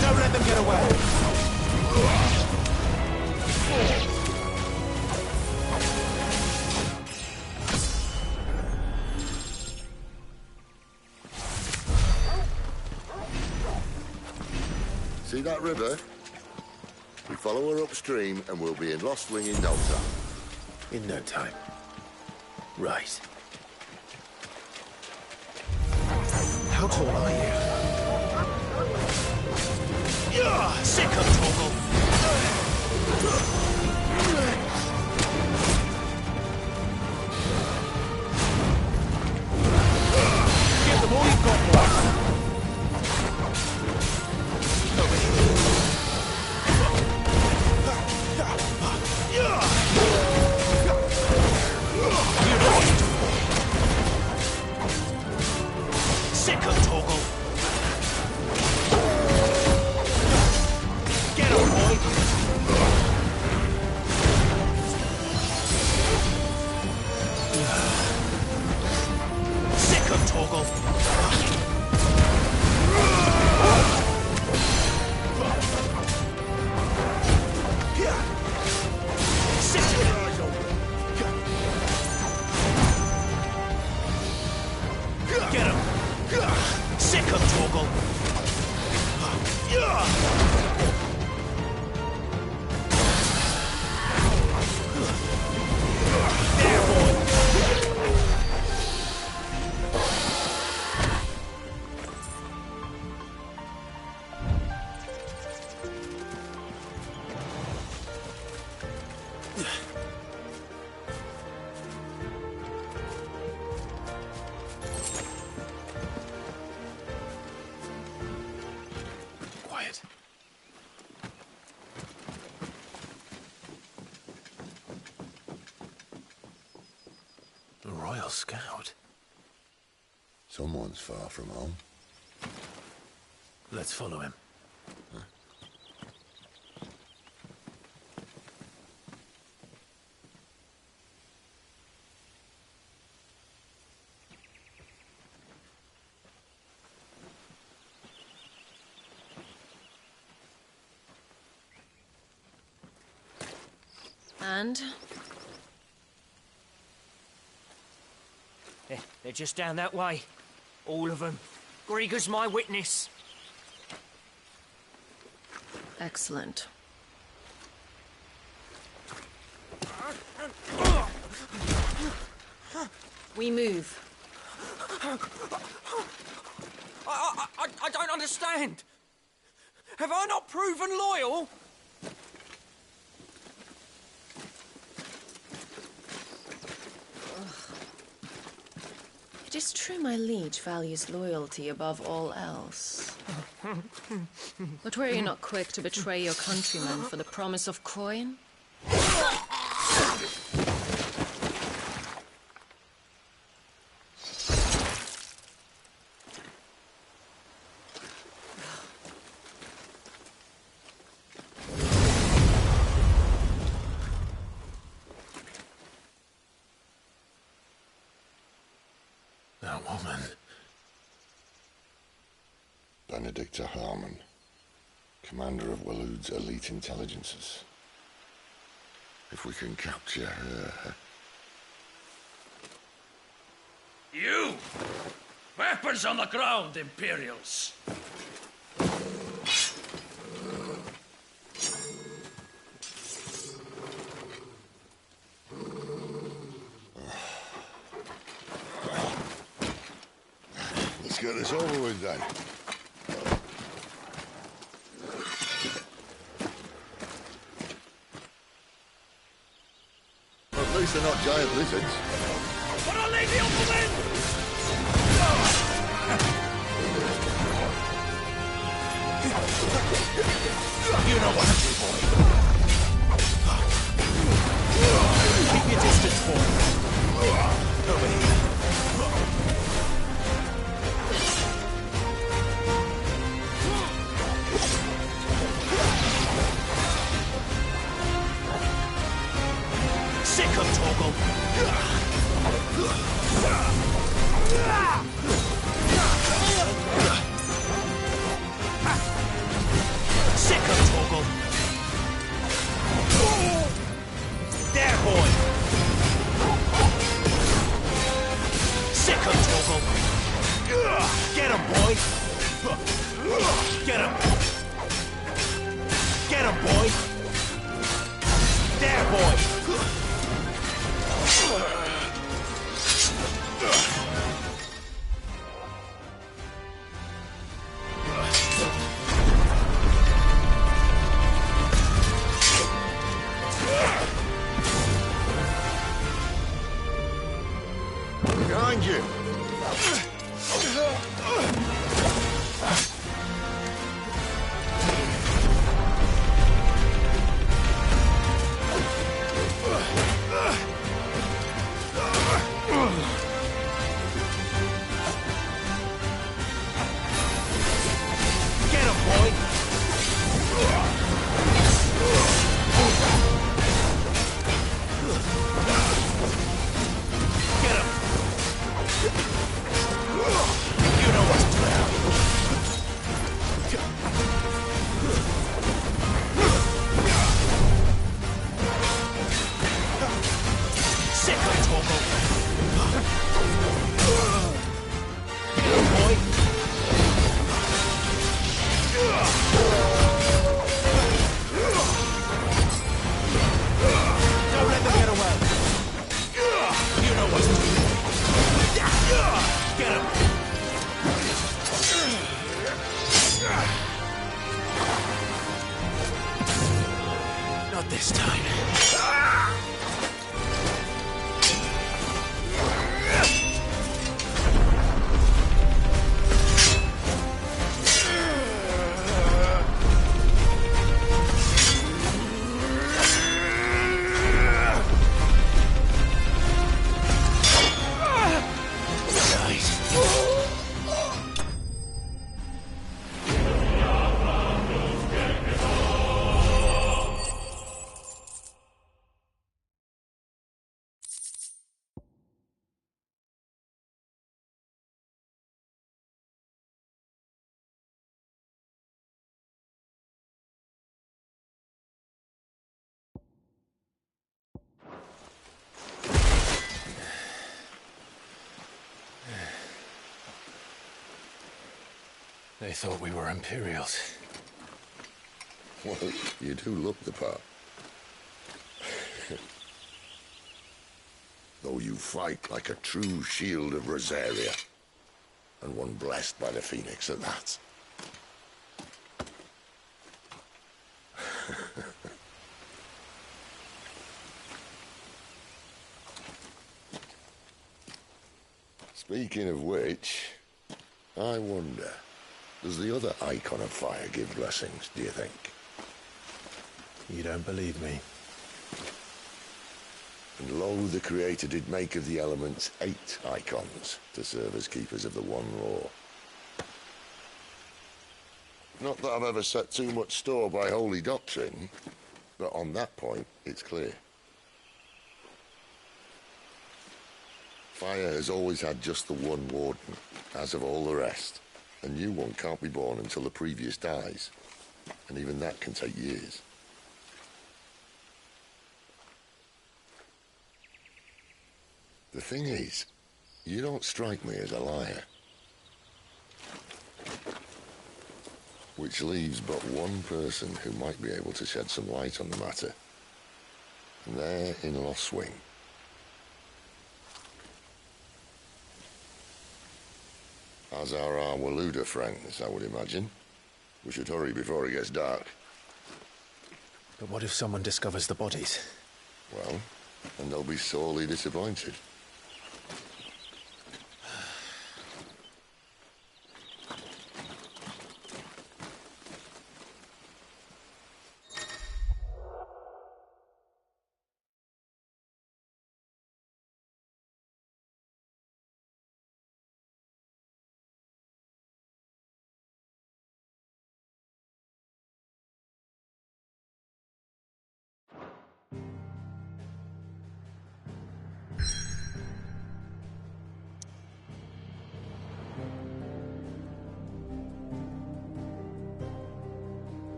Don't let them get away! See that river? We follow her upstream and we'll be in Lost Wing in no time. In no time. Right. How tall are you? Sick of Torgal! Give them all you've got, boy! Over here. Sick of Torgal! Get him, boy! Sick of Torgal! Get him! Sick of Torgal! There, boy! Quiet. A Royal Scout? Someone's far from home. Let's follow him. And? They're just down that way. All of them. Grieger's my witness. Excellent. We move. I don't understand. Have I not proven loyal? It is true my liege values loyalty above all else. But were you not quick to betray your countrymen for the promise of coin? That woman. Benedicta Harmon, commander of Waloed's elite intelligences. If we can capture her... You! Weapons on the ground, Imperials! Let's get this over with then. At least they're not giant lizards. But I'll leave you on the wind! You know what to do, boy. Keep your distance, boy. Over here. Sick of Torgal. Sick of Torgal. There, boy. Sick of Torgal. Get him, boy. Get him. Get him, boy. There, boy. Behind you! Get him, boy. Get him. You know what to do. Sick of Torgal. Get him, boy. Don't let them get away. You know what to do. Get him. Not this time. They thought we were Imperials. Well, you do look the part. Though you fight like a true shield of Rosaria. And one blessed by the Phoenix at that. Speaking of which, I wonder, does the other Icon of Fire give blessings, do you think? You don't believe me? And lo, the Creator did make of the elements 8 Icons to serve as keepers of the One Law. Not that I've ever set too much store by holy doctrine, but on that point, it's clear. Fire has always had just the one warden, as of all the rest. A new one can't be born until the previous dies, and even that can take years. The thing is, you don't strike me as a liar. Which leaves but one person who might be able to shed some light on the matter. And they're in Lostwing. As are our Waluda friends, I would imagine. We should hurry before it gets dark. But what if someone discovers the bodies? Well, and they'll be sorely disappointed.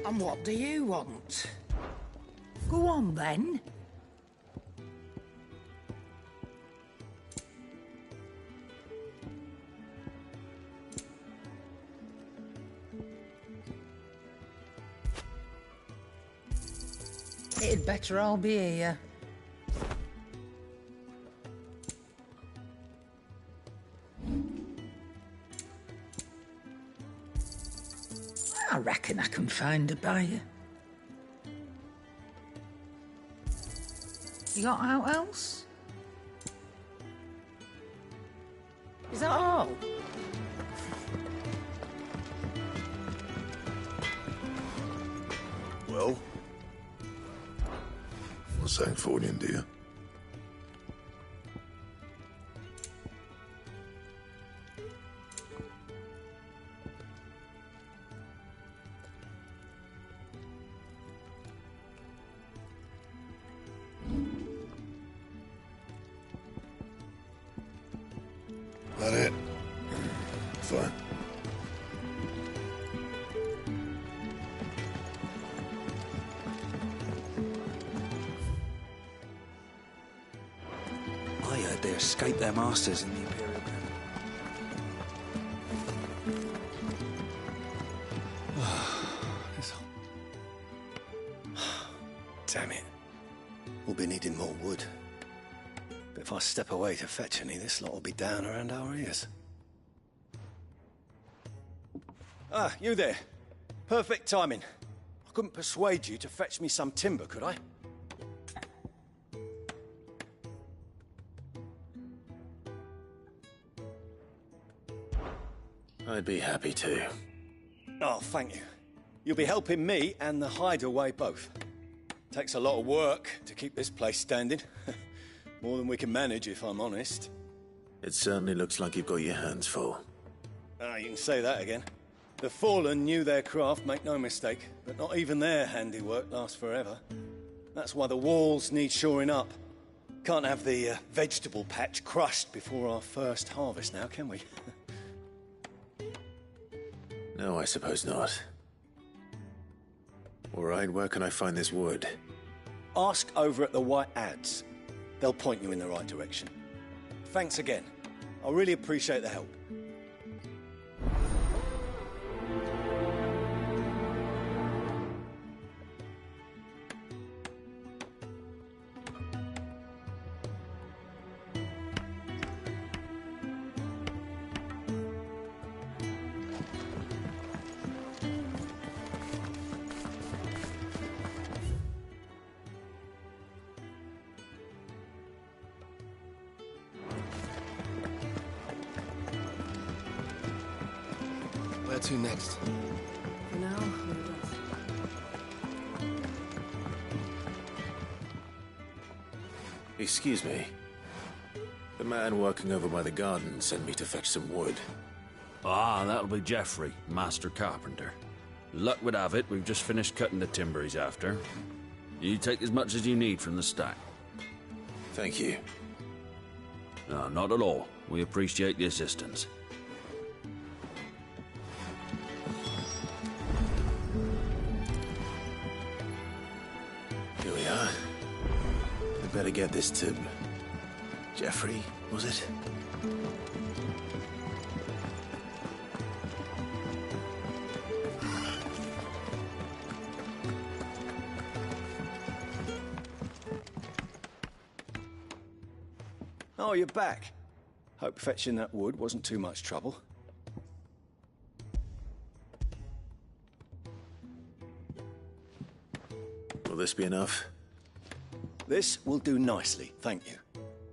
And what do you want? Go on, then. It'd better all be here. I reckon I can find a buyer. You got out else? Is that all? Well? What's that for you, dear? That it? Fine. I heard they escaped their masters in the Imperial camp. Damn it. We'll be needing more wood. But if I step away to fetch any, this lot will be down around our ears. Ah, you there. Perfect timing. I couldn't persuade you to fetch me some timber, could I? I'd be happy to. Oh, thank you. You'll be helping me and the hideaway both. Takes a lot of work to keep this place standing. More than we can manage, if I'm honest. It certainly looks like you've got your hands full. Ah, you can say that again. The Fallen knew their craft, make no mistake, but not even their handiwork lasts forever. That's why the walls need shoring up. Can't have the vegetable patch crushed before our first harvest now, can we? No, I suppose not. All right, where can I find this wood? Ask over at the White Adze. They'll point you in the right direction. Thanks again. I really appreciate the help. Where to next? For now, we'll rest. Excuse me. The man working over by the garden sent me to fetch some wood. Ah, that'll be Geoffrey, Master Carpenter. Luck would have it, we've just finished cutting the timber he's after. You take as much as you need from the stack. Thank you. No, not at all. We appreciate the assistance. Here we are. I'd better get this to... Geoffrey, was it? Oh, you're back. Hope fetching that wood wasn't too much trouble. Will this be enough? This will do nicely, thank you.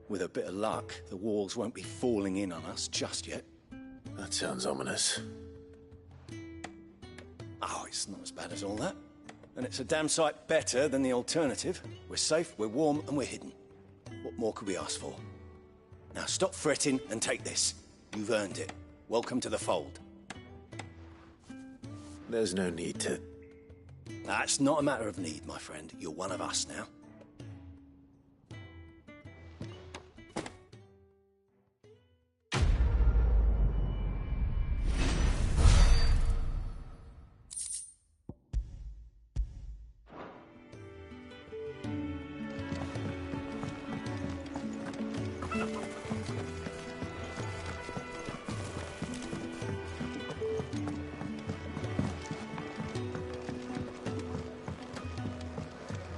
With a bit of luck, the walls won't be falling in on us just yet. That sounds ominous. Oh, it's not as bad as all that. And it's a damn sight better than the alternative. We're safe, we're warm, and we're hidden. What more could we ask for? Now stop fretting and take this. You've earned it. Welcome to the fold. There's no need to... That's not a matter of need, my friend. You're one of us now.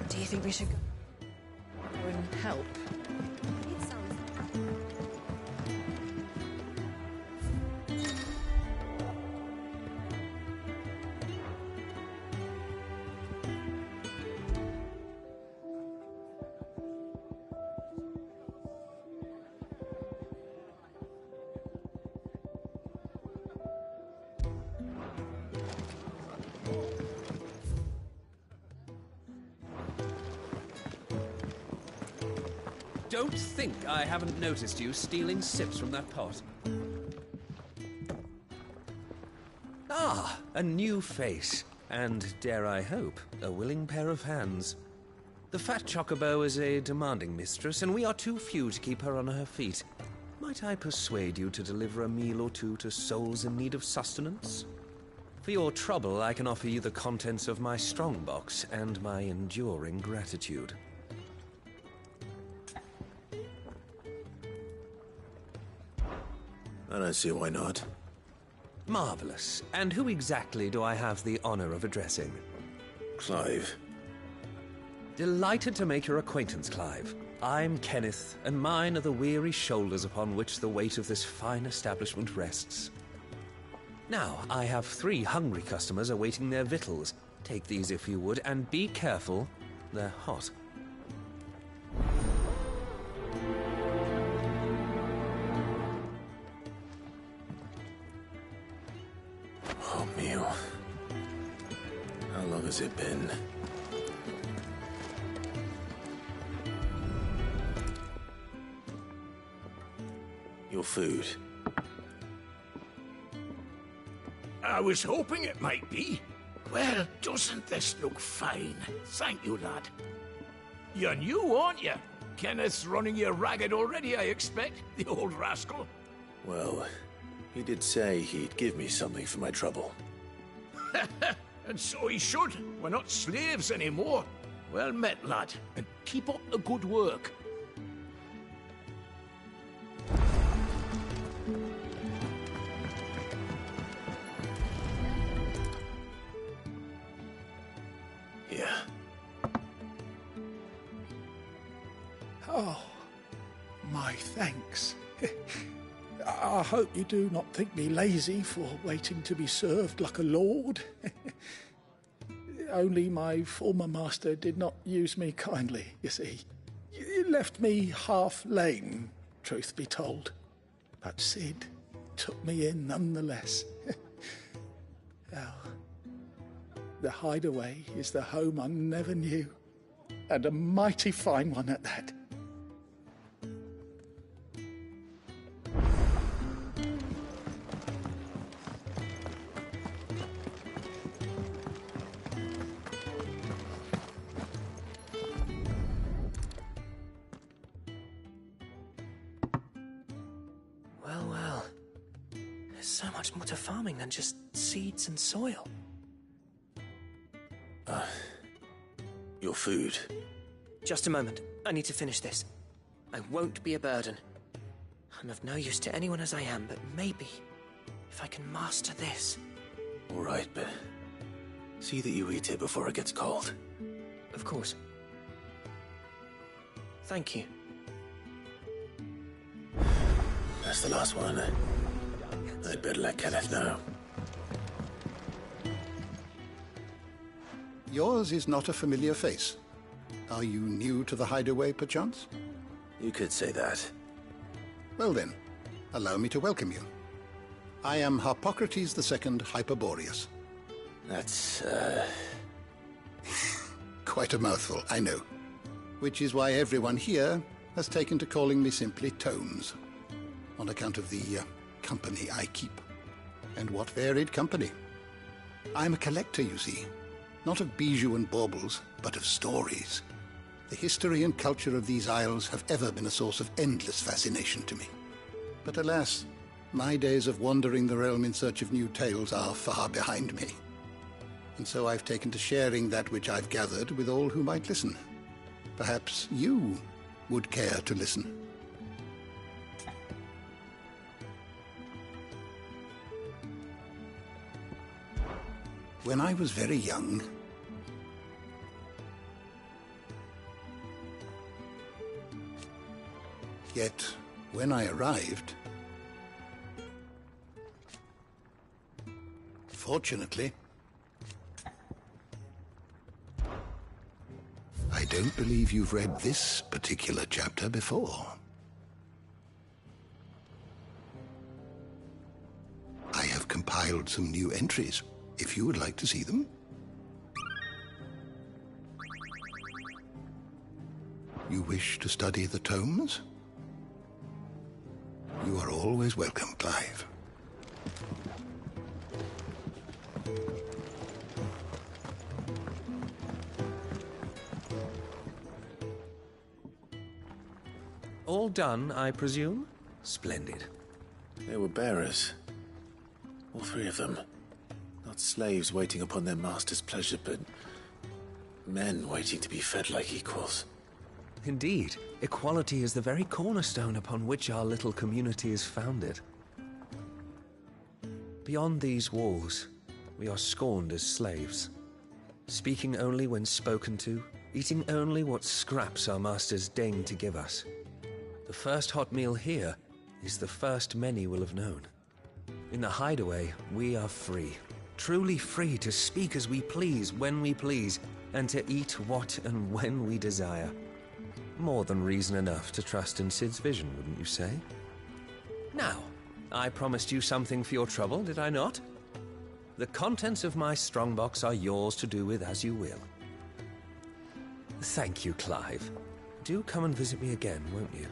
Do you think we should go and help? Don't think I haven't noticed you stealing sips from that pot. Ah, a new face. And, dare I hope, a willing pair of hands. The fat chocobo is a demanding mistress, and we are too few to keep her on her feet. Might I persuade you to deliver a meal or two to souls in need of sustenance? For your trouble, I can offer you the contents of my strongbox and my enduring gratitude. I don't see why not. Marvelous. And who exactly do I have the honor of addressing? Clive. Delighted to make your acquaintance, Clive. I'm Kenneth, and mine are the weary shoulders upon which the weight of this fine establishment rests. Now, I have 3 hungry customers awaiting their victuals. Take these if you would, and be careful, they're hot. Oh, meal. How long has it been? Your food. I was hoping it might be. Well, doesn't this look fine? Thank you, lad. You're new, aren't you? Kenneth's running you ragged already, I expect, the old rascal. Well, he did say he'd give me something for my trouble. And so he should. We're not slaves anymore. Well met, lad, and keep up the good work. Here. Oh, my thanks. I hope you do not think me lazy for waiting to be served like a lord. Only my former master did not use me kindly, you see. He left me half lame, truth be told. But Sid took me in nonetheless. Well, the Hideaway is the home I never knew, and a mighty fine one at that. Well. There's so much more to farming than just seeds and soil. Your food. Just a moment. I need to finish this. I won't be a burden. I'm of no use to anyone as I am, but maybe if I can master this. All right, but see that you eat it before it gets cold. Of course. Thank you. That's the last one. I'd better let Kenneth know. Yours is not a familiar face. Are you new to the Hideaway, perchance? You could say that. Well then, allow me to welcome you. I am Harpocrates II Hyperboreus. That's, Quite a mouthful, I know. Which is why everyone here has taken to calling me simply Tomes, on account of the company I keep. And what varied company. I'm a collector, you see. Not of bijou and baubles, but of stories. The history and culture of these isles have ever been a source of endless fascination to me. But alas, my days of wandering the realm in search of new tales are far behind me. And so I've taken to sharing that which I've gathered with all who might listen. Perhaps you would care to listen. When I was very young, yet when I arrived, fortunately, I don't believe you've read this particular chapter before. I have compiled some new entries, if you would like to see them. You wish to study the tomes? You are always welcome, Clive. All done, I presume? Splendid. They were bearers. All 3 of them. Not slaves waiting upon their master's pleasure, but men waiting to be fed like equals. Indeed, equality is the very cornerstone upon which our little community is founded. Beyond these walls, we are scorned as slaves, speaking only when spoken to, eating only what scraps our masters deign to give us. The first hot meal here is the first many will have known. In the hideaway, we are free. Truly free to speak as we please, when we please, and to eat what and when we desire. More than reason enough to trust in Cid's vision, wouldn't you say? Now, I promised you something for your trouble, did I not? The contents of my strongbox are yours to do with as you will. Thank you, Clive. Do come and visit me again, won't you?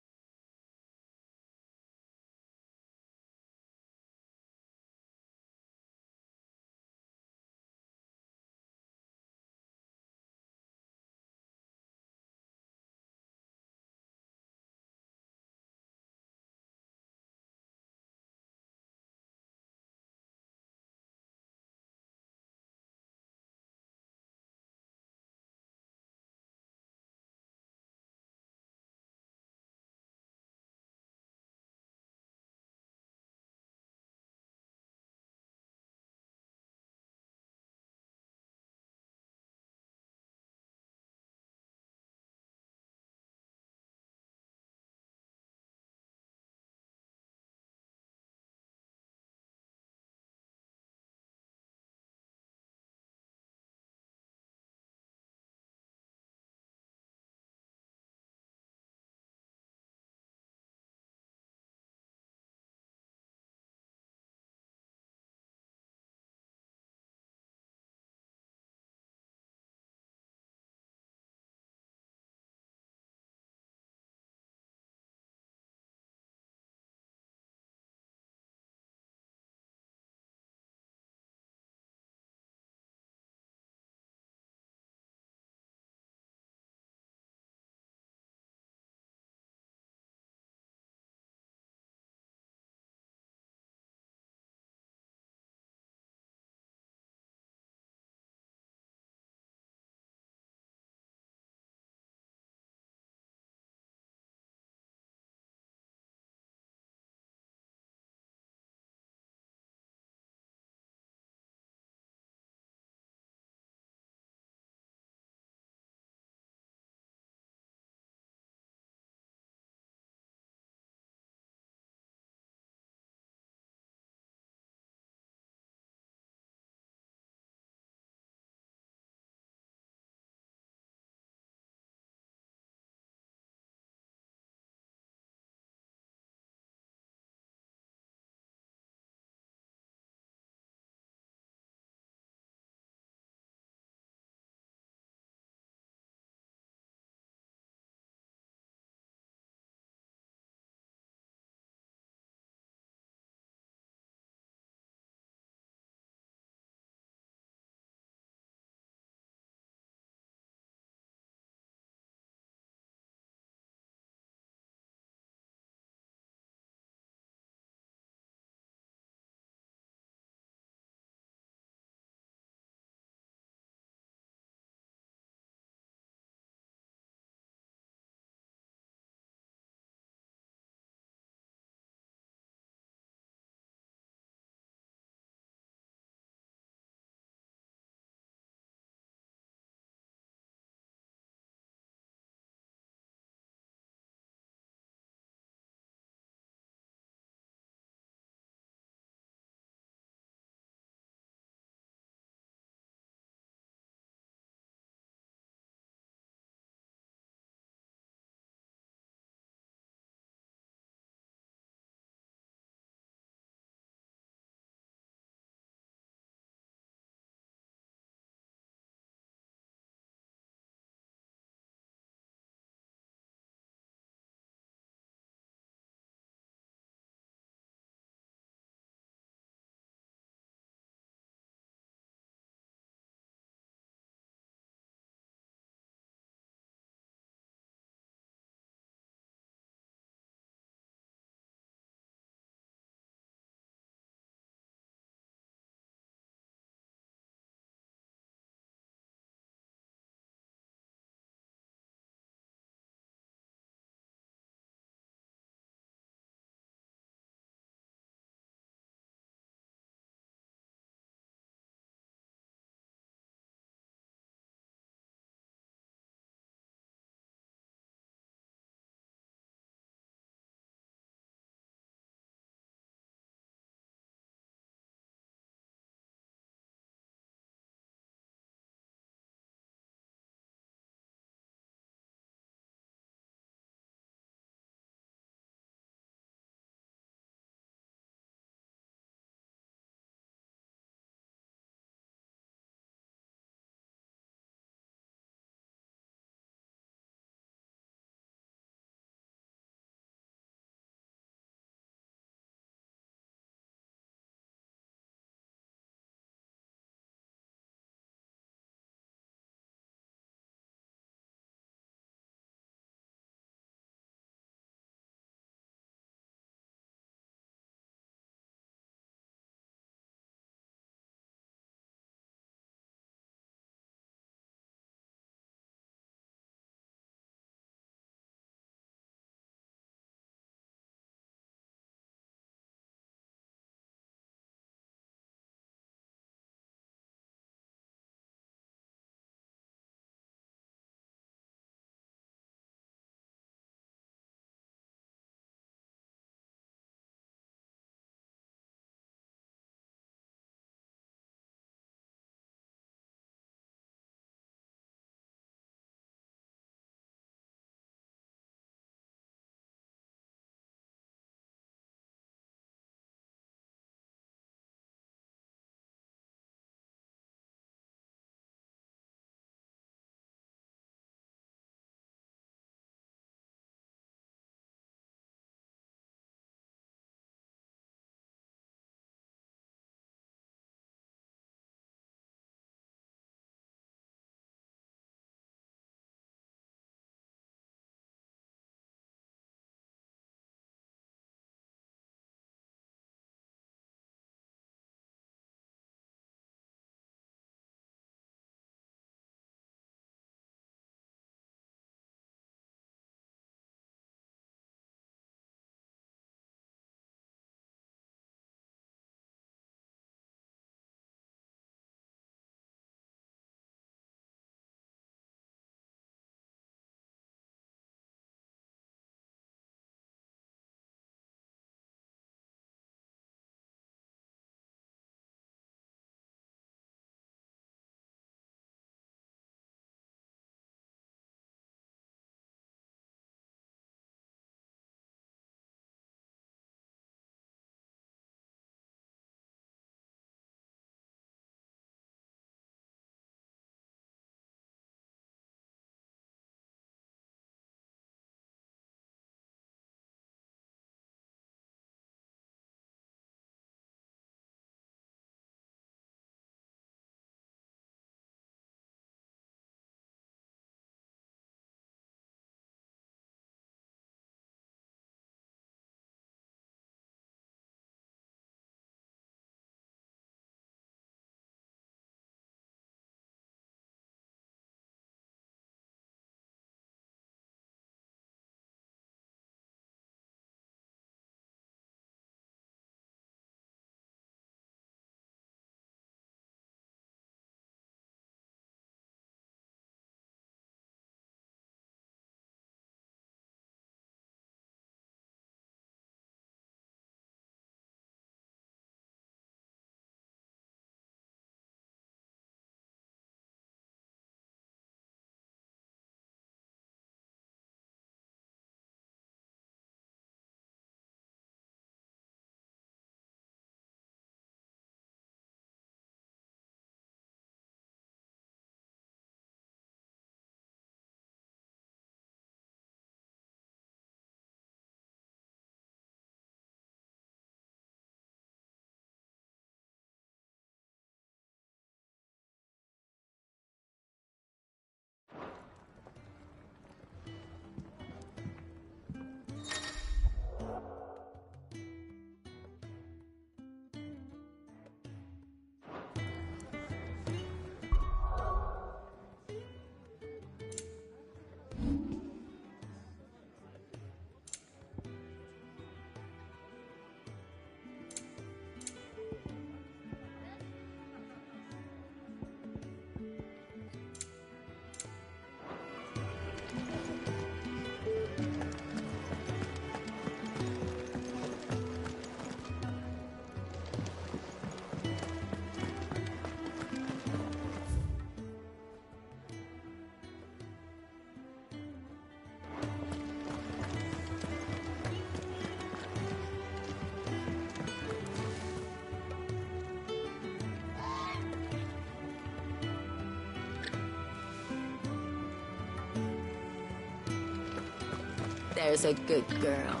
There's a good girl.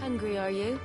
Hungry, are you?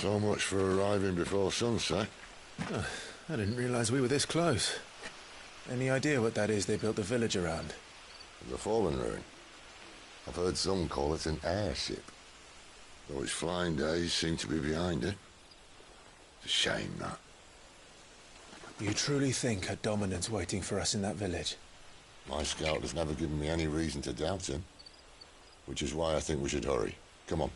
So much for arriving before sunset. Oh, I didn't realize we were this close. Any idea what that is they built the village around? The Fallen Ruin. I've heard some call it an airship. Though its flying days seem to be behind it. It's a shame, that. You truly think a dominant's waiting for us in that village? My scout has never given me any reason to doubt him. Which is why I think we should hurry. Come on.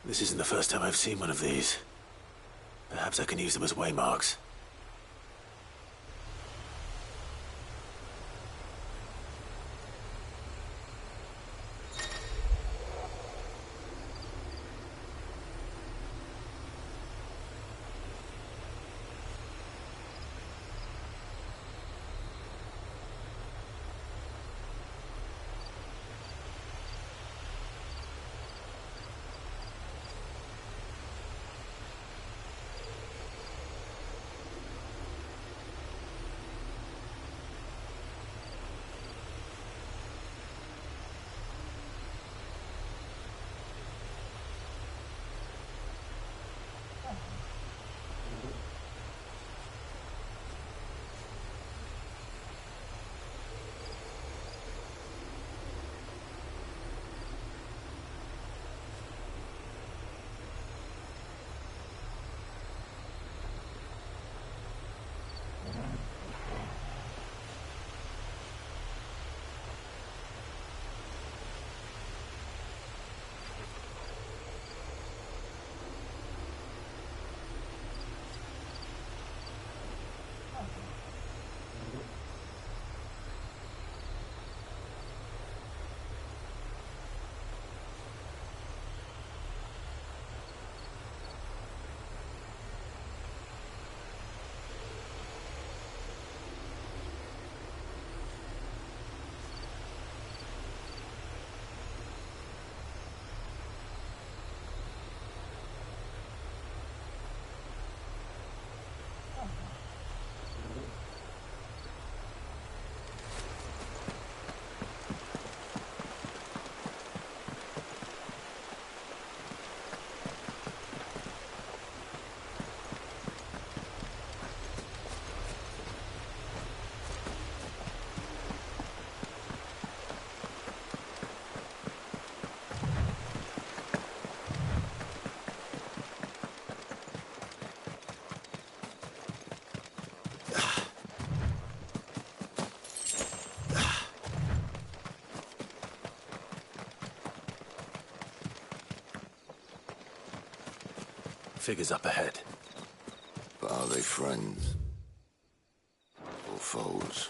This isn't the first time I've seen one of these. Perhaps I can use them as waymarks. Figures up ahead. But are they friends? Or foes?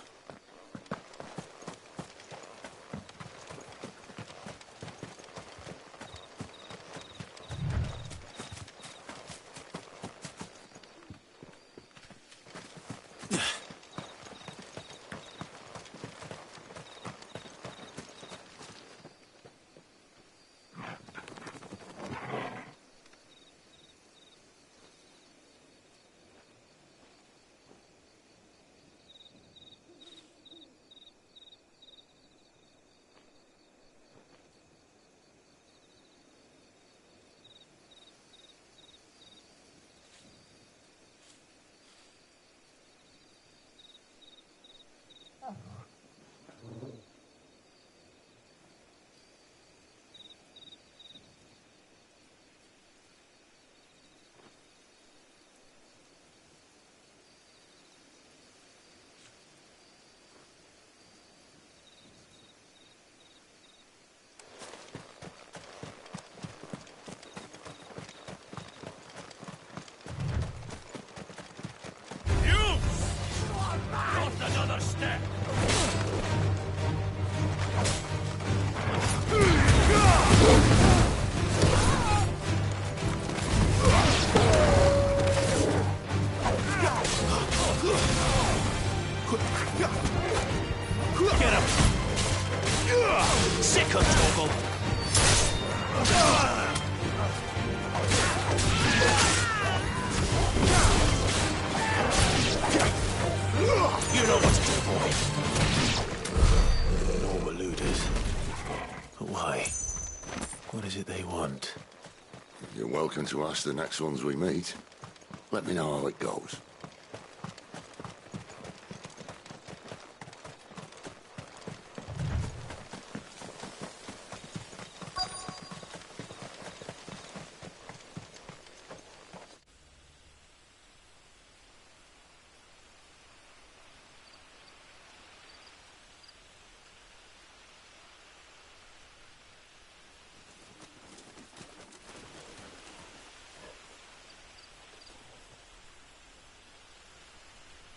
Get him! Sick of Torgal! You know what to do, boy. Normal looters. But why? What is it they want? You're welcome to ask the next ones we meet. Let me know how it goes.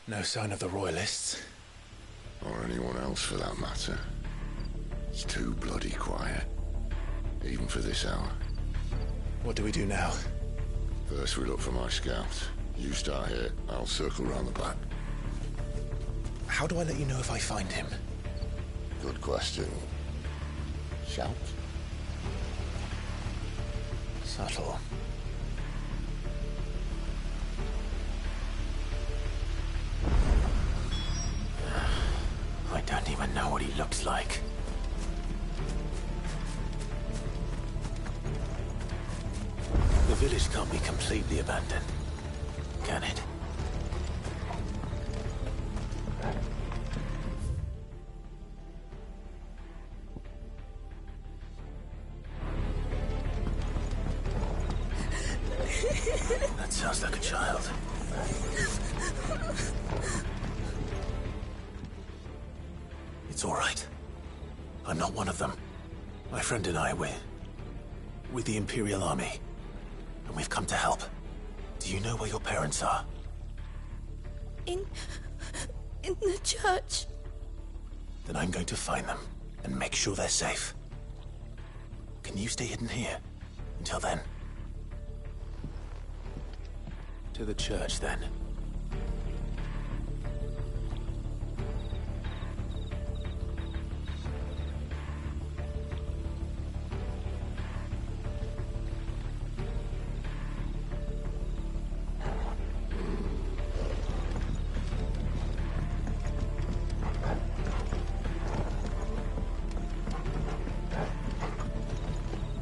No sign of the Royalists. Or anyone else for that matter. It's too bloody quiet. Even for this hour. What do we do now? First we look for my scout. You start here, I'll circle round the back. How do I let you know if I find him? Good question. Shout? Subtle. I don't even know what he looks like. The village can't be completely abandoned, can it? That sounds like a child. It's all right. I'm not one of them. My friend and I, we're with the Imperial Army. And we've come to help. Do you know where your parents are? In the church. Then I'm going to find them and make sure they're safe. Can you stay hidden here until then? To the church, then.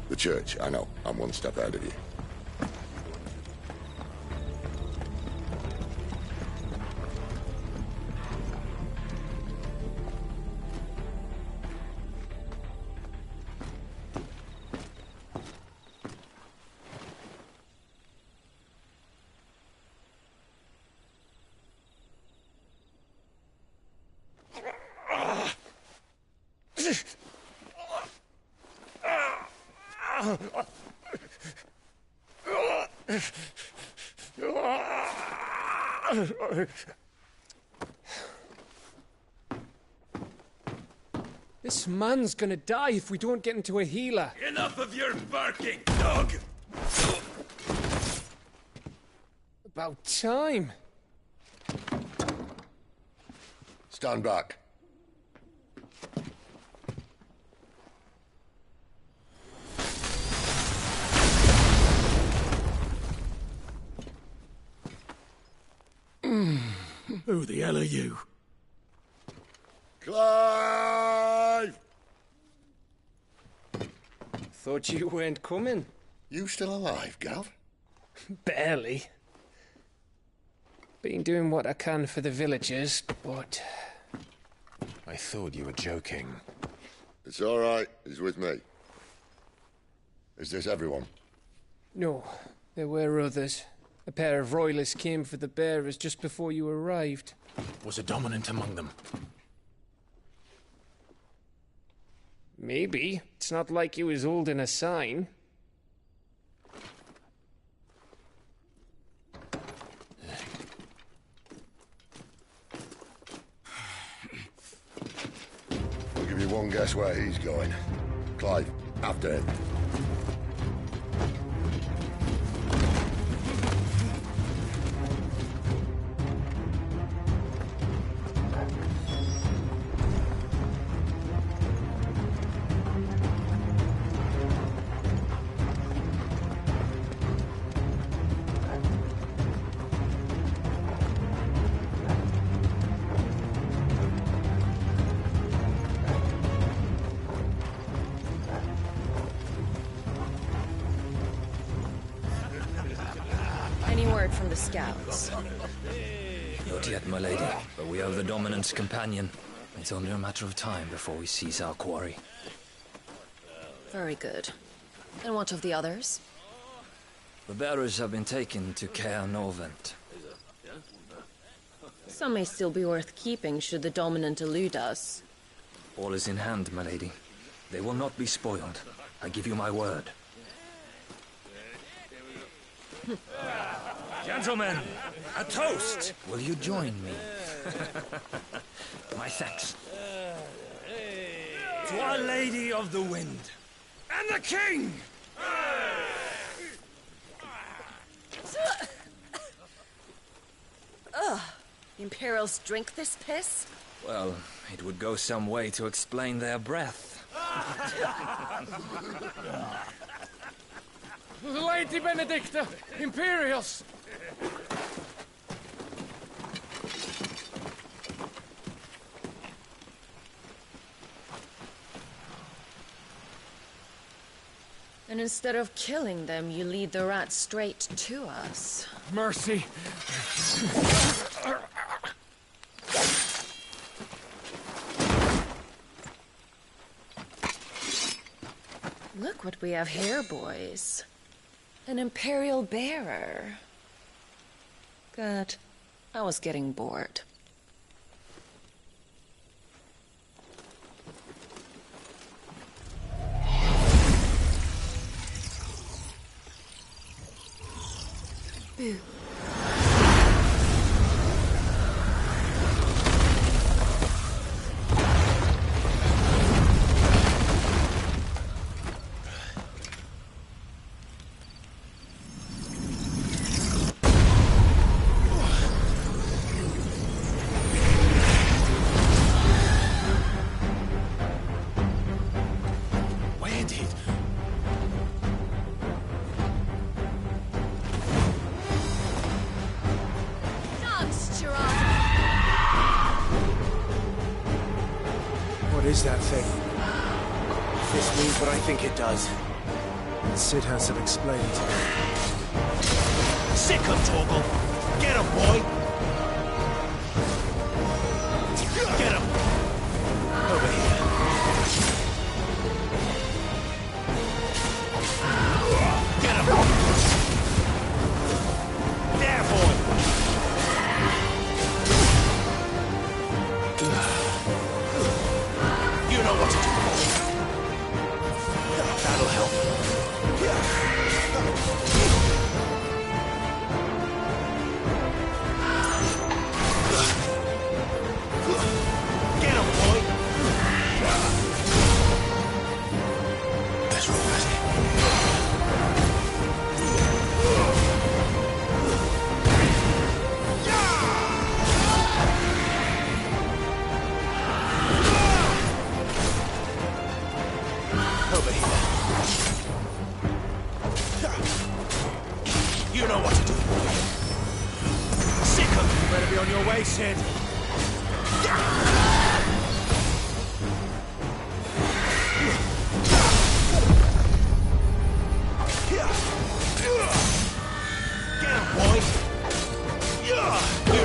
The church, I know. I'm one step ahead of you. This man's gonna die if we don't get into a healer. Enough of your barking, dog! About time. Stand back. Who the hell are you? Clive! Thought you weren't coming. You still alive, Gav? Barely. Been doing what I can for the villagers, but... I thought you were joking. It's all right. He's with me. Is this everyone? No, there were others. A pair of royalists came for the bearers just before you arrived. Was a dominant among them? Maybe. It's not like he was holding a sign. Everyone guess where he's going. Clive, after him. Any word from the scouts? Not yet, my lady, but we have the Dominant's companion. It's only a matter of time before we seize our quarry. Very good. And what of the others? The bearers have been taken to Caer Norvent. Some may still be worth keeping should the Dominant elude us. All is in hand, my lady. They will not be spoiled. I give you my word. Gentlemen, a toast! Will you join me? My thanks. To Our Lady of the Wind and the King! Ugh. Imperials drink this piss? Well, it would go some way to explain their breath. Lady Benedicta! Imperials! And instead of killing them, you lead the rats straight to us. Mercy! Look what we have here, boys. An Imperial bearer. Good. I was getting bored. Boo. What is that thing? If this means what I think it does, then Cid has to explain to me. Sick him, Torgal! Get him, boy! Get him! Over here. Get him! There, boy! You know what to do. That'll help. Get him, boy! That's right. Over here. You know what to do. Sick 'em. You better be on your way, Cid. Get him, boy! You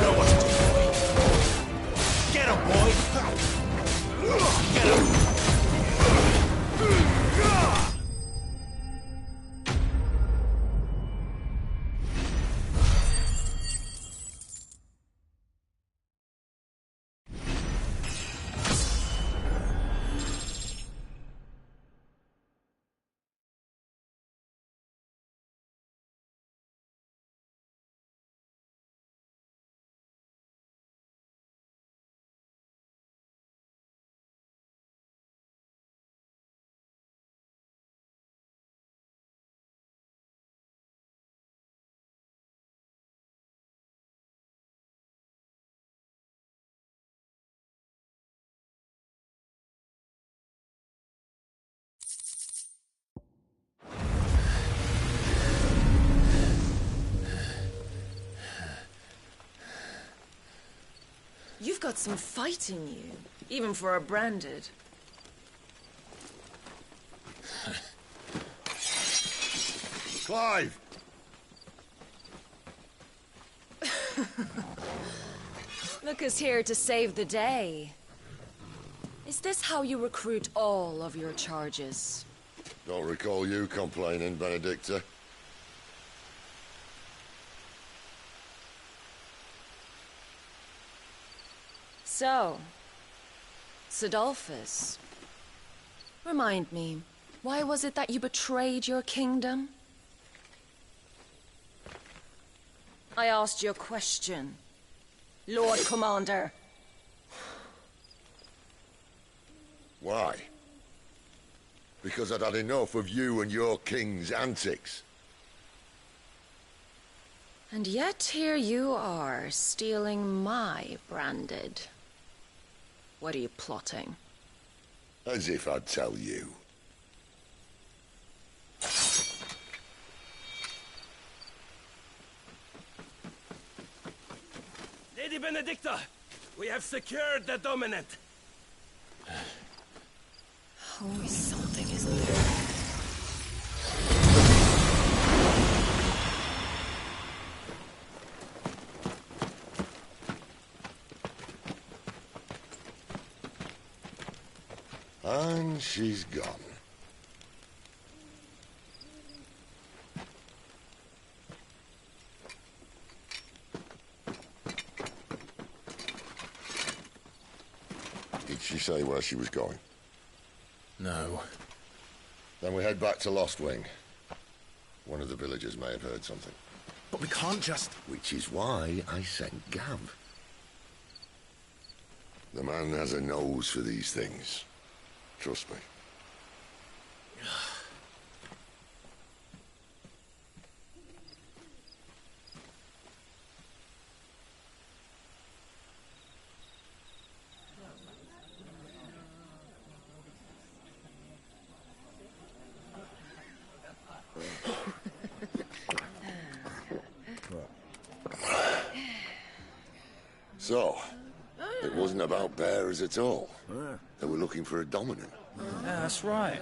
know what to do, boy. Get him, boy! Get him! You've got some fight in you, even for a branded. Clive! Lucas here to save the day. Is this how you recruit all of your charges? Don't recall you complaining, Benedicta. So, Sidolphus, remind me, why was it that you betrayed your kingdom? I asked you a question, Lord Commander. Why? Because I'd had enough of you and your king's antics. And yet here you are, stealing my branded. What are you plotting? As if I'd tell you. Lady Benedicta, we have secured the dominant. Always something, isn't there? And she's gone. Did she say where she was going? No. Then we head back to Lost Wing. One of the villagers may have heard something. But we can't just... Which is why I sent Gav. The man has a nose for these things. Trust me. So, it wasn't about bearers at all. They were looking for a dominant. Yeah, that's right.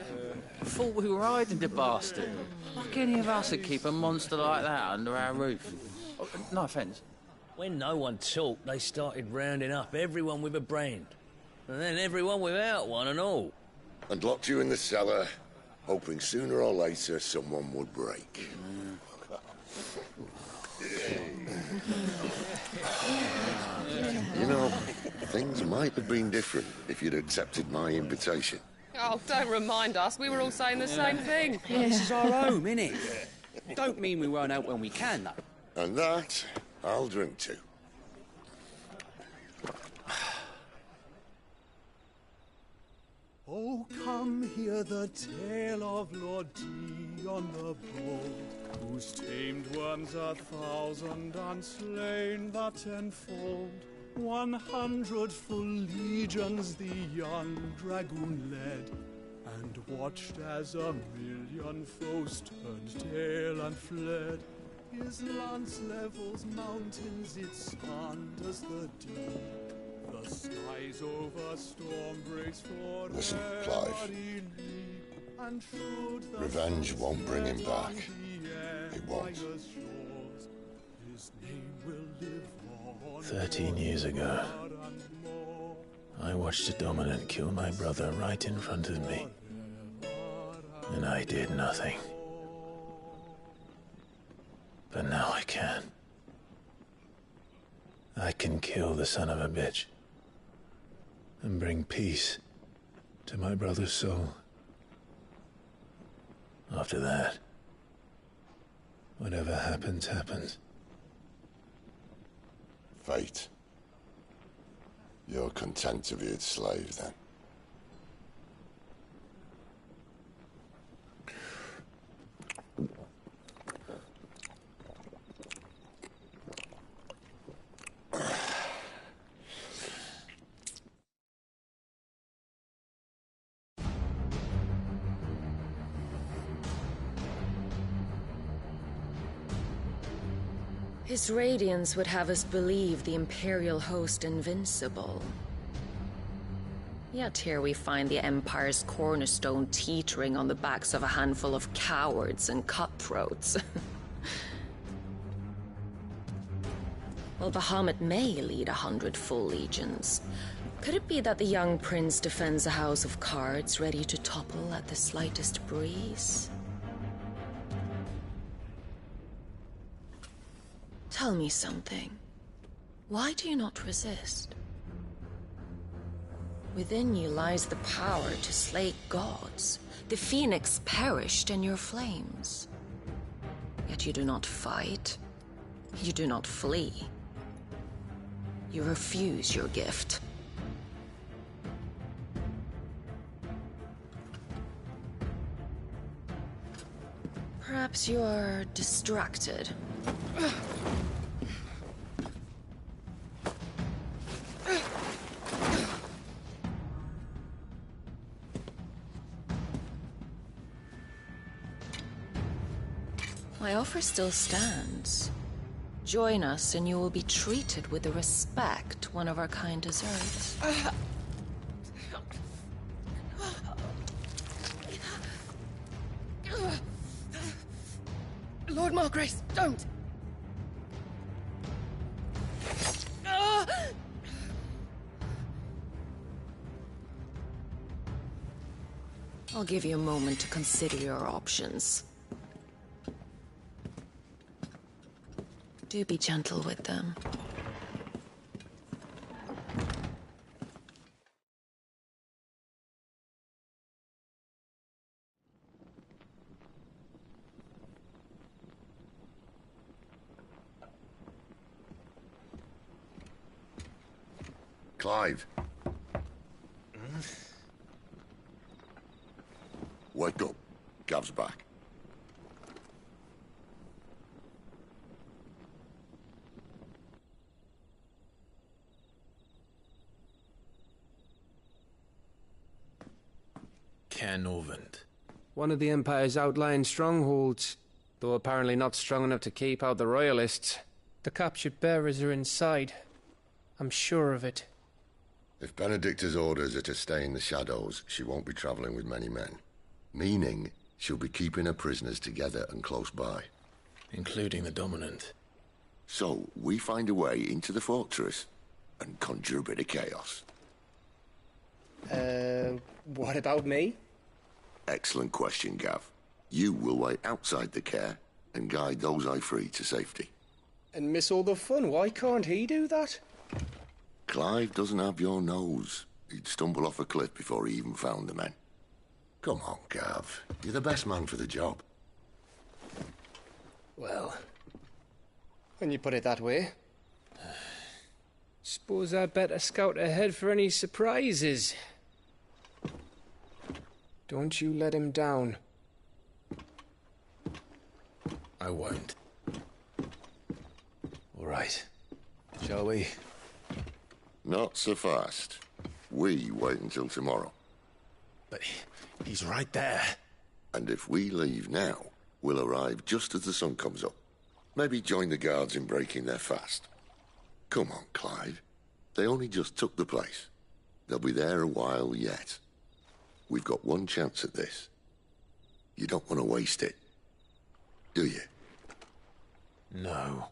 Thought we were hiding the bastard. Like any of us would keep a monster like that under our roof. Oh, no offence. When no one talked, they started rounding up everyone with a brand. And then everyone without one and all. And locked you in the cellar, hoping sooner or later someone would break. You know, things might have been different if you'd accepted my invitation. Oh, don't remind us. We were all saying the same thing. This is our home, innit? Don't mean we won't out when we can, though. And that, I'll drink to. Oh, come hear the tale of Lord Dion the Bold, whose tamed worms 1,000 and slain the tenfold. 100 full legions the young dragoon led, and watched as 1,000,000 foes turned tail and fled. His lance levels mountains, it slanders the deep. The skies over storm breaks for Listen, Clive. Revenge won't bring him back. It won't. 13 years ago, I watched a dominant kill my brother right in front of me. And I did nothing. But now I can. I can kill the son of a bitch. And bring peace to my brother's soul. After that, whatever happens, happens. Fate. You're content to be its slave, then? His radiance would have us believe the Imperial host invincible. Yet here we find the Empire's cornerstone teetering on the backs of a handful of cowards and cutthroats. Well, Bahamut may lead 100 full legions. Could it be that the young prince defends a house of cards ready to topple at the slightest breeze? Tell me something. Why do you not resist? Within you lies the power to slay gods. The Phoenix perished in your flames. Yet you do not fight. You do not flee. You refuse your gift. Perhaps you are distracted. My offer still stands. Join us and you will be treated with the respect one of our kind deserves. Lord Margrace, don't! I'll give you a moment to consider your options. Do be gentle with them. Clive. Wake up. Gav's back. Caernarvon. One of the Empire's outlying strongholds, though apparently not strong enough to keep out the Royalists. The captured bearers are inside. I'm sure of it. If Benedicta's orders are to stay in the shadows, she won't be travelling with many men. Meaning, she'll be keeping her prisoners together and close by. Including the Dominant. So, we find a way into the fortress and conjure a bit of chaos. What about me? Excellent question, Gav. You will wait outside the care and guide those I free to safety. And miss all the fun. Why can't he do that? Clive doesn't have your nose. He'd stumble off a cliff before he even found the men. Come on, Gav. You're the best man for the job. Well, when you put it that way. Suppose I'd better scout ahead for any surprises. Don't you let him down. I won't. All right. Shall we? Not so fast. We wait until tomorrow. But he's right there. And if we leave now, we'll arrive just as the sun comes up. Maybe join the guards in breaking their fast. Come on, Clive. They only just took the place. They'll be there a while yet. We've got one chance at this. You don't want to waste it, do you? No.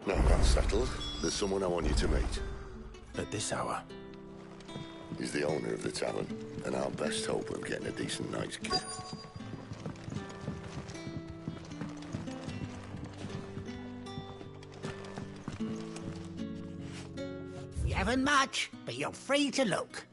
Now that's settled. There's someone I want you to meet. At this hour? He's the owner of the tavern, and our best hope of getting a decent night's kit. We haven't much, but you're free to look.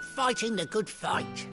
Keep fighting the good fight.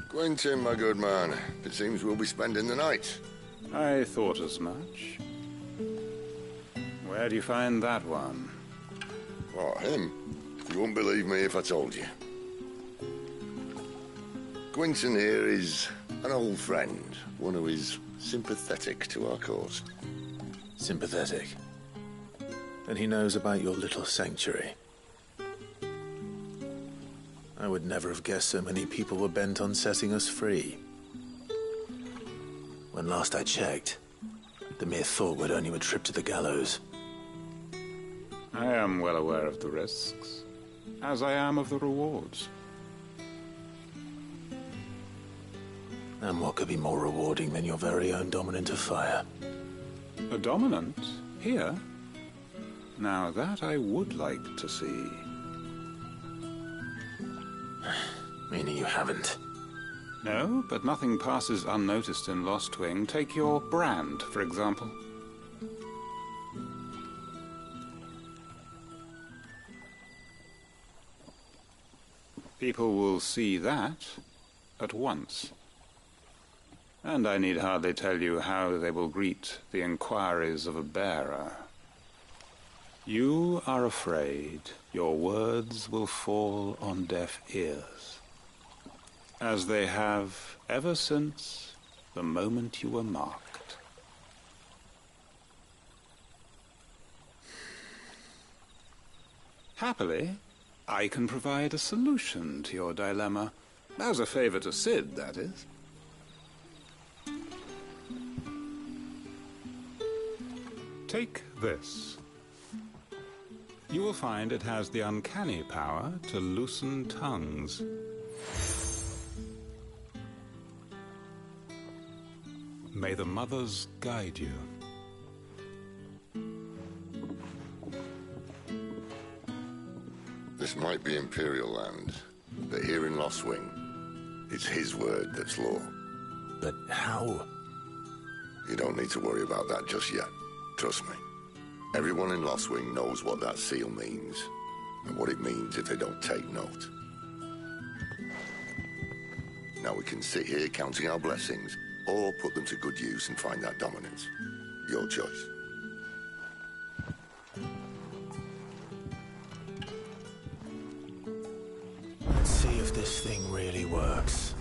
Quentin, my good man. It seems we'll be spending the night. I thought as much. Where do you find that one? What, him? You wouldn't believe me if I told you. Quentin here is an old friend, one who is sympathetic to our cause. Sympathetic? And he knows about your little sanctuary. I would never have guessed so many people were bent on setting us free. When last I checked, the mere thought would earn you a trip to the gallows. I am well aware of the risks, as I am of the rewards. And what could be more rewarding than your very own dominant of fire? A dominant? Here? Now that I would like to see. Meaning you haven't? No, but nothing passes unnoticed in Lostwing. Take your brand, for example. People will see that at once. And I need hardly tell you how they will greet the inquiries of a bearer. You are afraid your words will fall on deaf ears, as they have ever since the moment you were marked. Happily, I can provide a solution to your dilemma, as a favor to Cid, that is. Take this. You will find it has the uncanny power to loosen tongues. May the mothers guide you. This might be Imperial land, but here in Lostwing, it's his word that's law. But how? You don't need to worry about that just yet. Trust me. Everyone in Lostwing knows what that seal means, and what it means if they don't take note. Now we can sit here counting our blessings, or put them to good use and find that dominance. Your choice. Let's see if this thing really works.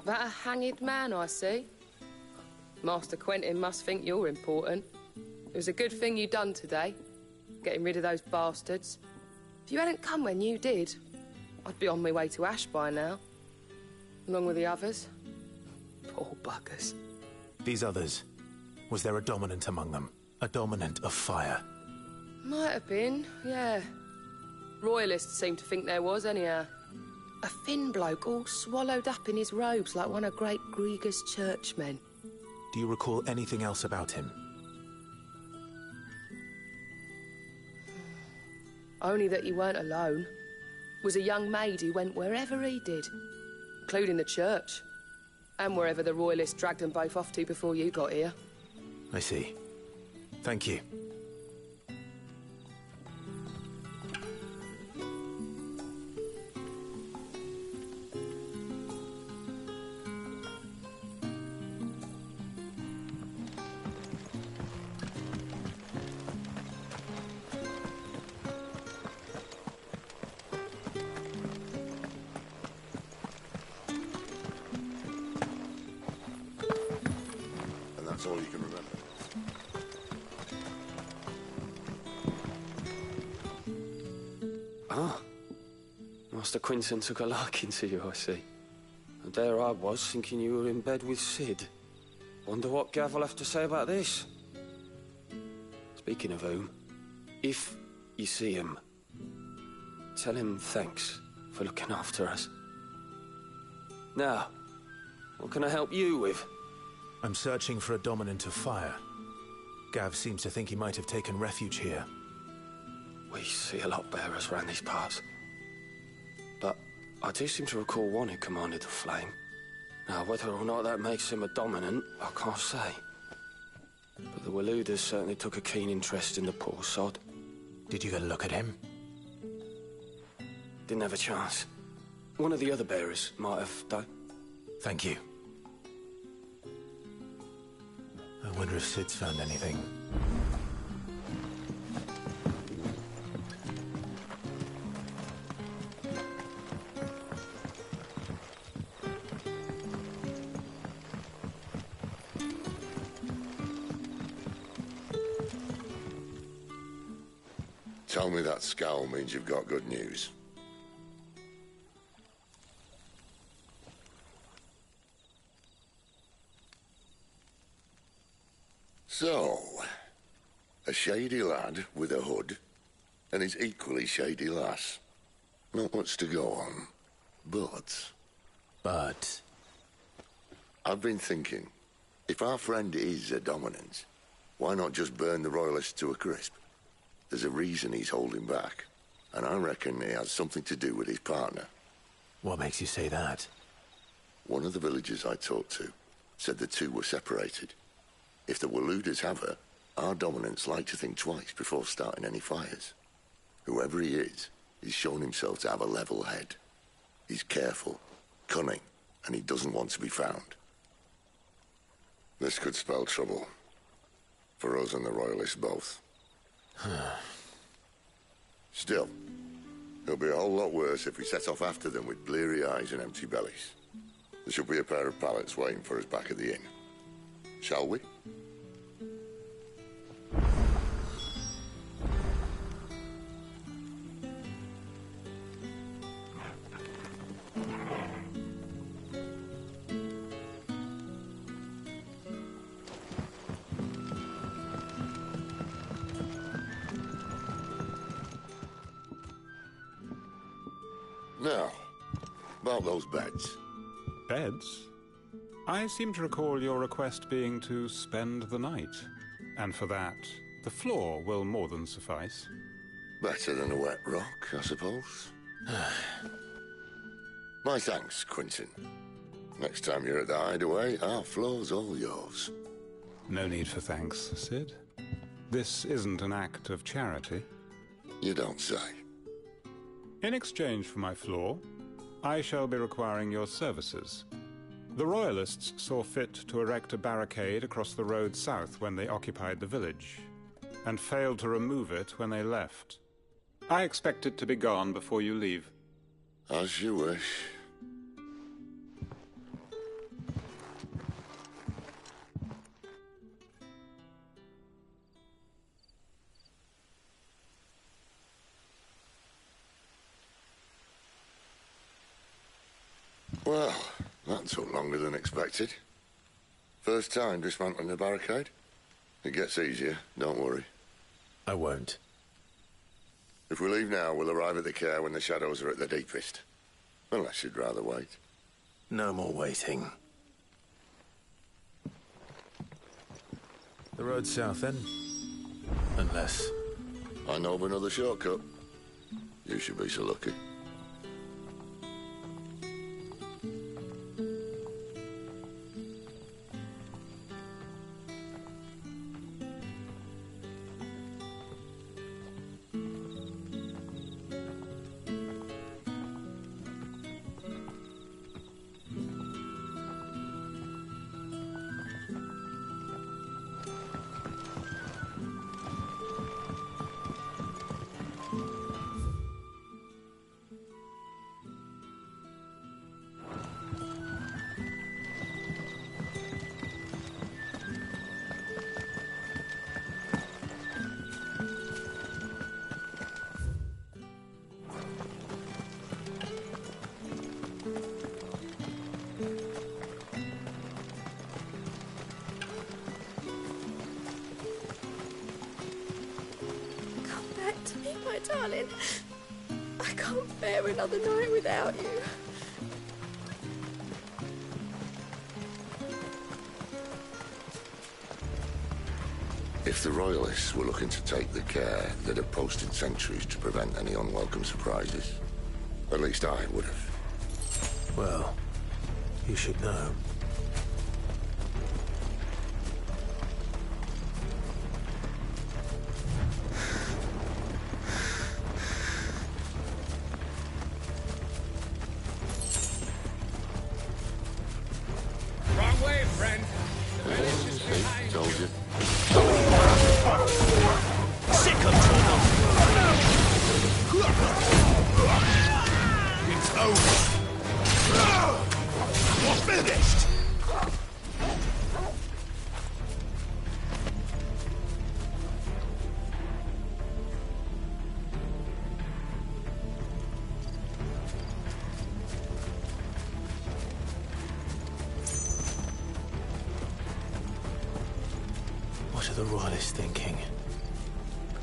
That a hanged man I see? Master Quentin must think you're important. It was a good thing you done today, getting rid of those bastards. If you hadn't come when you did, I'd be on my way to Ash by now, along with the others. Poor buggers. These others, was there a dominant among them? A dominant of fire? Might have been, yeah. Royalists seem to think there was, anyhow. A thin bloke all swallowed up in his robes like one of Great Grieger's churchmen. Do you recall anything else about him? Only that he weren't alone. Was a young maid who went wherever he did, including the church, and wherever the royalists dragged them both off to before you got here. I see. Thank you. That's all you can remember. Ah. Master Quinton took a liking to you, I see. And there I was, thinking you were in bed with Sid. Wonder what Gav will have to say about this. Speaking of whom, if you see him, tell him thanks for looking after us. Now, what can I help you with? I'm searching for a dominant of fire. Gav seems to think he might have taken refuge here. We see a lot bearers round these parts. But I do seem to recall one who commanded the flame. Now, whether or not that makes him a dominant, I can't say. But the Waluders certainly took a keen interest in the poor sod. Did you get a look at him? Didn't have a chance. One of the other bearers might have done. Thank you. I wonder if Sid's found anything. Tell me that scowl means you've got good news. So, a shady lad with a hood, and his equally shady lass. Not much to go on, but... I've been thinking, if our friend is a dominant, why not just burn the royalists to a crisp? There's a reason he's holding back, and I reckon it has something to do with his partner. What makes you say that? One of the villagers I talked to said the two were separated. If the Waluders have her, our dominants like to think twice before starting any fires. Whoever he is, he's shown himself to have a level head. He's careful, cunning, and he doesn't want to be found. This could spell trouble. For us and the Royalists both. Still, it'll be a whole lot worse if we set off after them with bleary eyes and empty bellies. There should be a pair of pallets waiting for us back at the inn. Shall we? Now, about those beds. Beds? I seem to recall your request being to spend the night. And for that, the floor will more than suffice. Better than a wet rock, I suppose. My thanks, Quinton. Next time you're at the Hideaway, our floor's all yours. No need for thanks, Sid. This isn't an act of charity. You don't say. In exchange for my floor, I shall be requiring your services. The Royalists saw fit to erect a barricade across the road south when they occupied the village, and failed to remove it when they left. I expect it to be gone before you leave. As you wish. Well, that took longer than expected. First time dismantling the barricade? It gets easier, don't worry. I won't. If we leave now, we'll arrive at the care when the shadows are at their deepest. Unless you'd rather wait. No more waiting. The road south, then? Unless... I know of another shortcut. You should be so lucky. Darling, I can't bear another night without you. If the Royalists were looking to take the care, they'd have posted sentries to prevent any unwelcome surprises. At least I would have. Well, you should know. What are the Royalists thinking?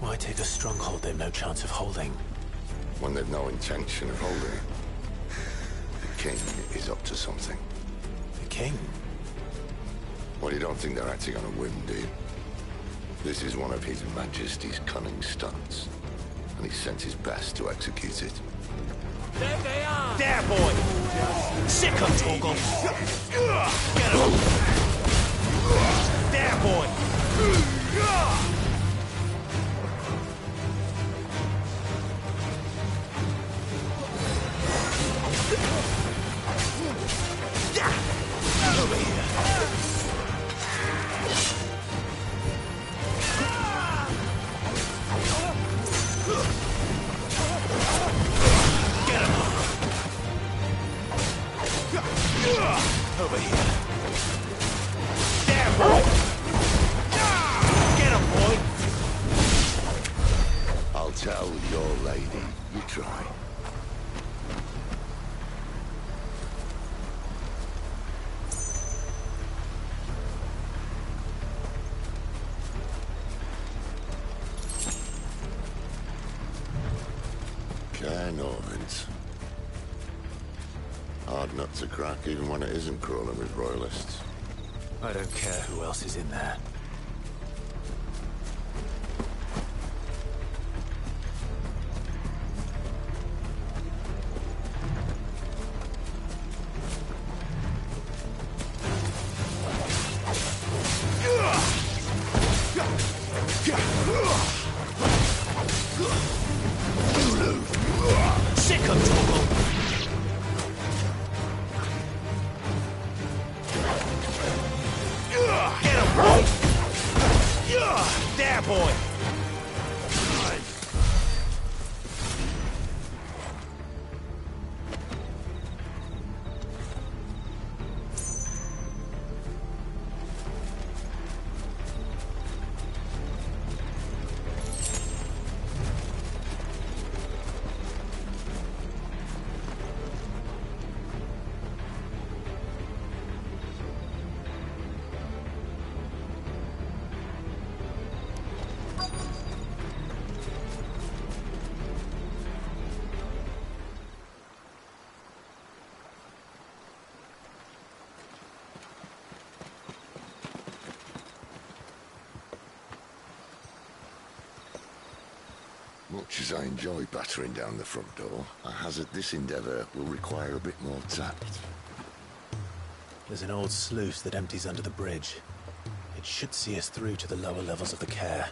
Why take a stronghold they've no chance of holding? When they've no intention of holding it. The king is up to something. The king? Well, you don't think they're acting on a whim, do you? This is one of His Majesty's cunning stunts, and he sent his best to execute it. There they are! There, boy! Sick of Torgal! Get him! There, boy! Over here! Over here. There, boy! Get him, boy! I'll tell your lady. You try. Norvins. Hard nut to crack, even when it isn't crawling with Royalists. I don't care who else is in there. Sick of trouble! Get him, boy! There, boy! Much as I enjoy battering down the front door, I hazard this endeavour will require a bit more tact. There's an old sluice that empties under the bridge. It should see us through to the lower levels of the care.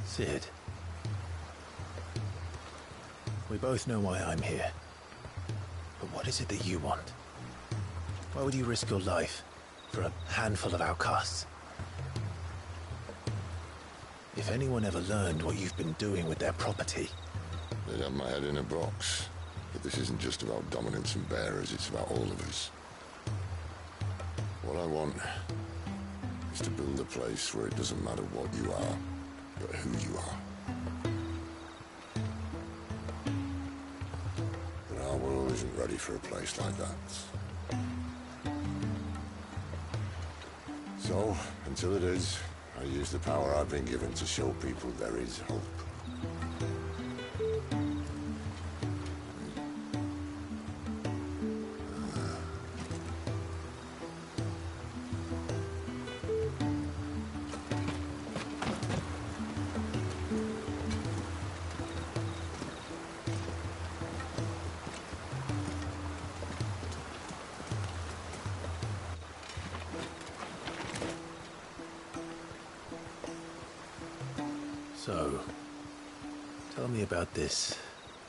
Cid. We both know why I'm here. But what is it that you want? Why would you risk your life for a handful of outcasts? If anyone ever learned what you've been doing with their property... They'd have my head in a box. But this isn't just about dominance and bearers, it's about all of us. What I want is to build a place where it doesn't matter what you are, but who you are. But our world isn't ready for a place like that. So, until it is, I use the power I've been given to show people there is hope. So, tell me about this,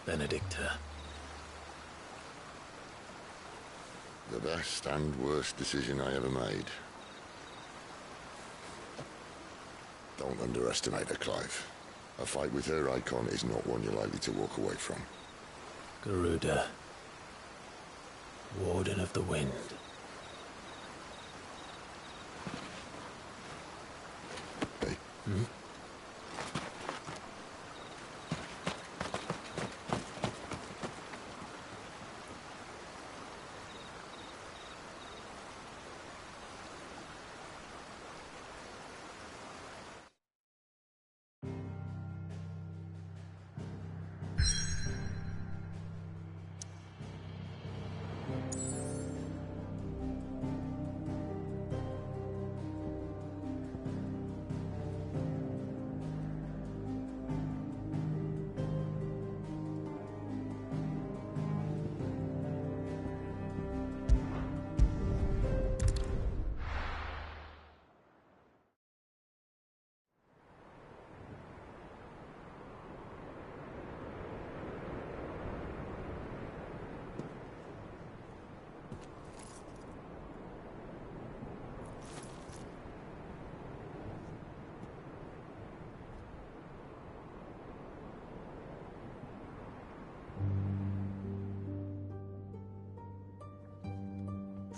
Benedicta. The best and worst decision I ever made. Don't underestimate her, Clive. A fight with her icon is not one you're likely to walk away from. Garuda. Warden of the Wind. Hey. Hmm?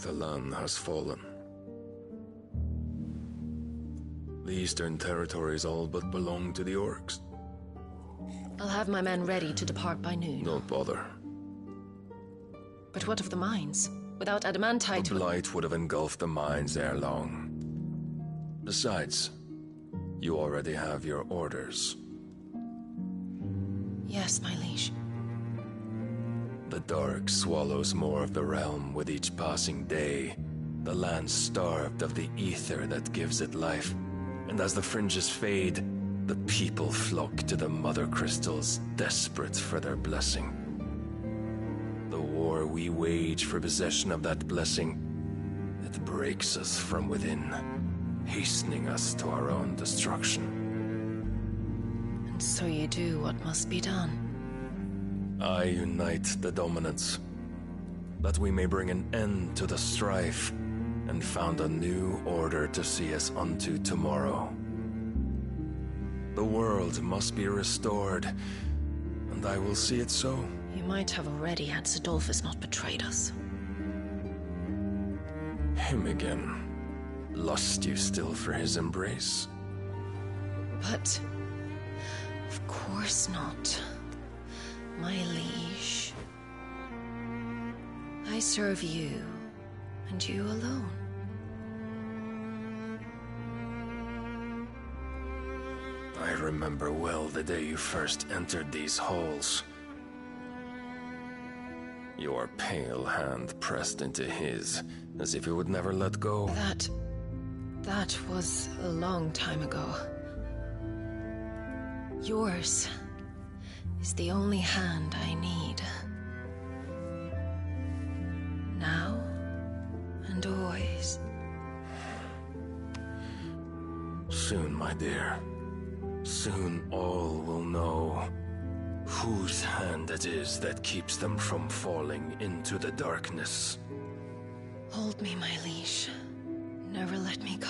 The land has fallen. The Eastern Territories all but belong to the Orcs. I'll have my men ready to depart by noon. Don't bother. But what of the mines? Without adamantite... The Blight would have engulfed the mines ere long. Besides, you already have your orders. Yes, my liege. The dark swallows more of the realm with each passing day. The land starved of the ether that gives it life. And as the fringes fade, the people flock to the mother crystals, desperate for their blessing. The war we wage for possession of that blessing, it breaks us from within, hastening us to our own destruction. And so you do what must be done. I unite the dominants, that we may bring an end to the strife, and found a new order to see us unto tomorrow. The world must be restored, and I will see it so. You might have already had Sidolphus not betrayed us. Him again. Lust you still for his embrace? But... of course not. My liege. I serve you, and you alone. I remember well the day you first entered these halls. Your pale hand pressed into his, as if you would never let go. That was a long time ago. Yours is the only hand I need. Now and always. Soon, my dear. Soon all will know whose hand it is that keeps them from falling into the darkness. Hold me, my liege. Never let me go.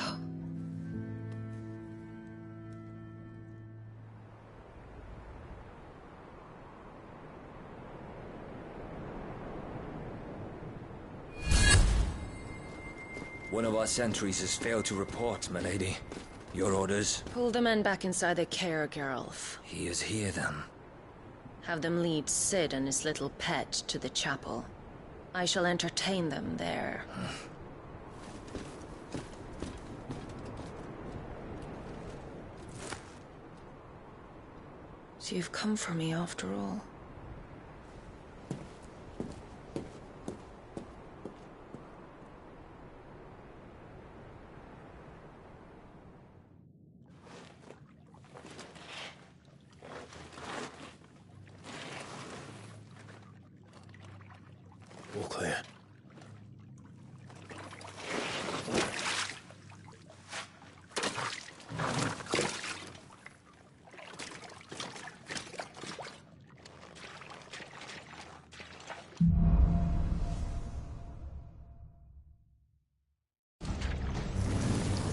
One of our sentries has failed to report, milady. Your orders? Pull the men back inside the care, Geralf. He is here, then. Have them lead Cid and his little pet to the chapel. I shall entertain them there. So you've come for me after all. All clear.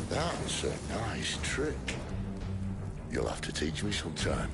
That's a nice trick. You'll have to teach me sometime.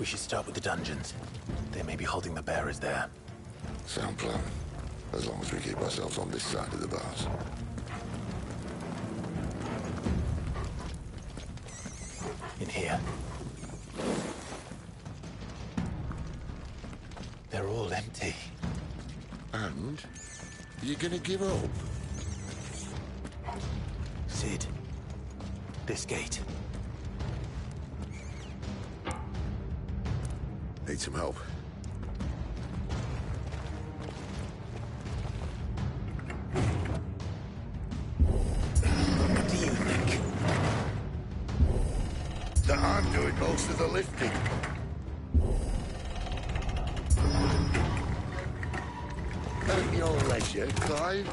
should start with the dungeons. They may be holding the bearers there. Sound plan. As long as we keep ourselves on this side of the bars. In here. They're all empty. And? You gonna give up? Sid. This gate. Need some help. What do you think? That I'm doing most of the lifting. At your leisure, Clive.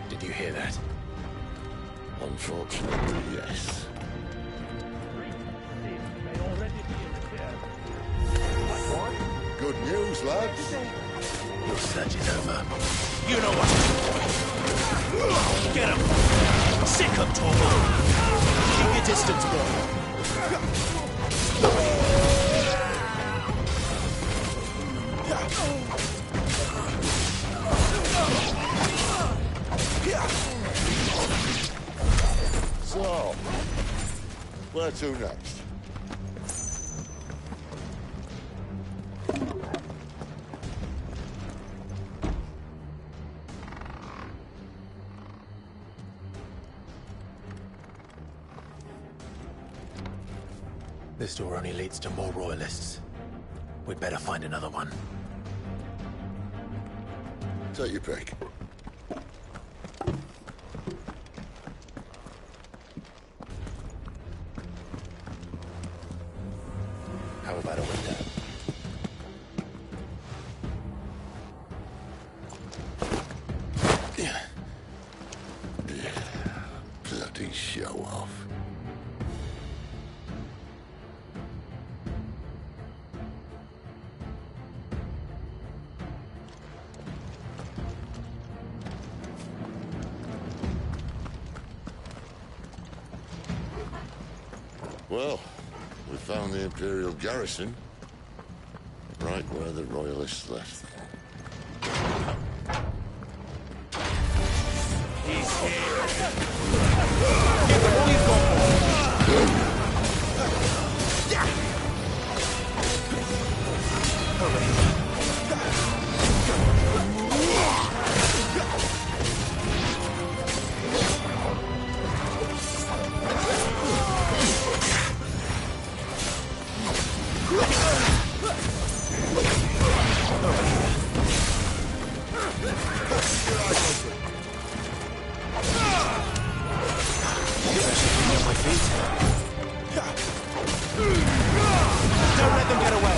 Did you hear that? Unfortunately, yes. Good news, lads. Your search is over. You know what to do. Get him! Sick him, Torvald! Keep your distance, boy. So, where to next? This door only leads to more royalists. We'd better find another one. Take your pick. How about a window? Bloody show off. Well, we found the Imperial garrison, right where the Royalists left. He's here. Give him all you've got. Don't let them get away.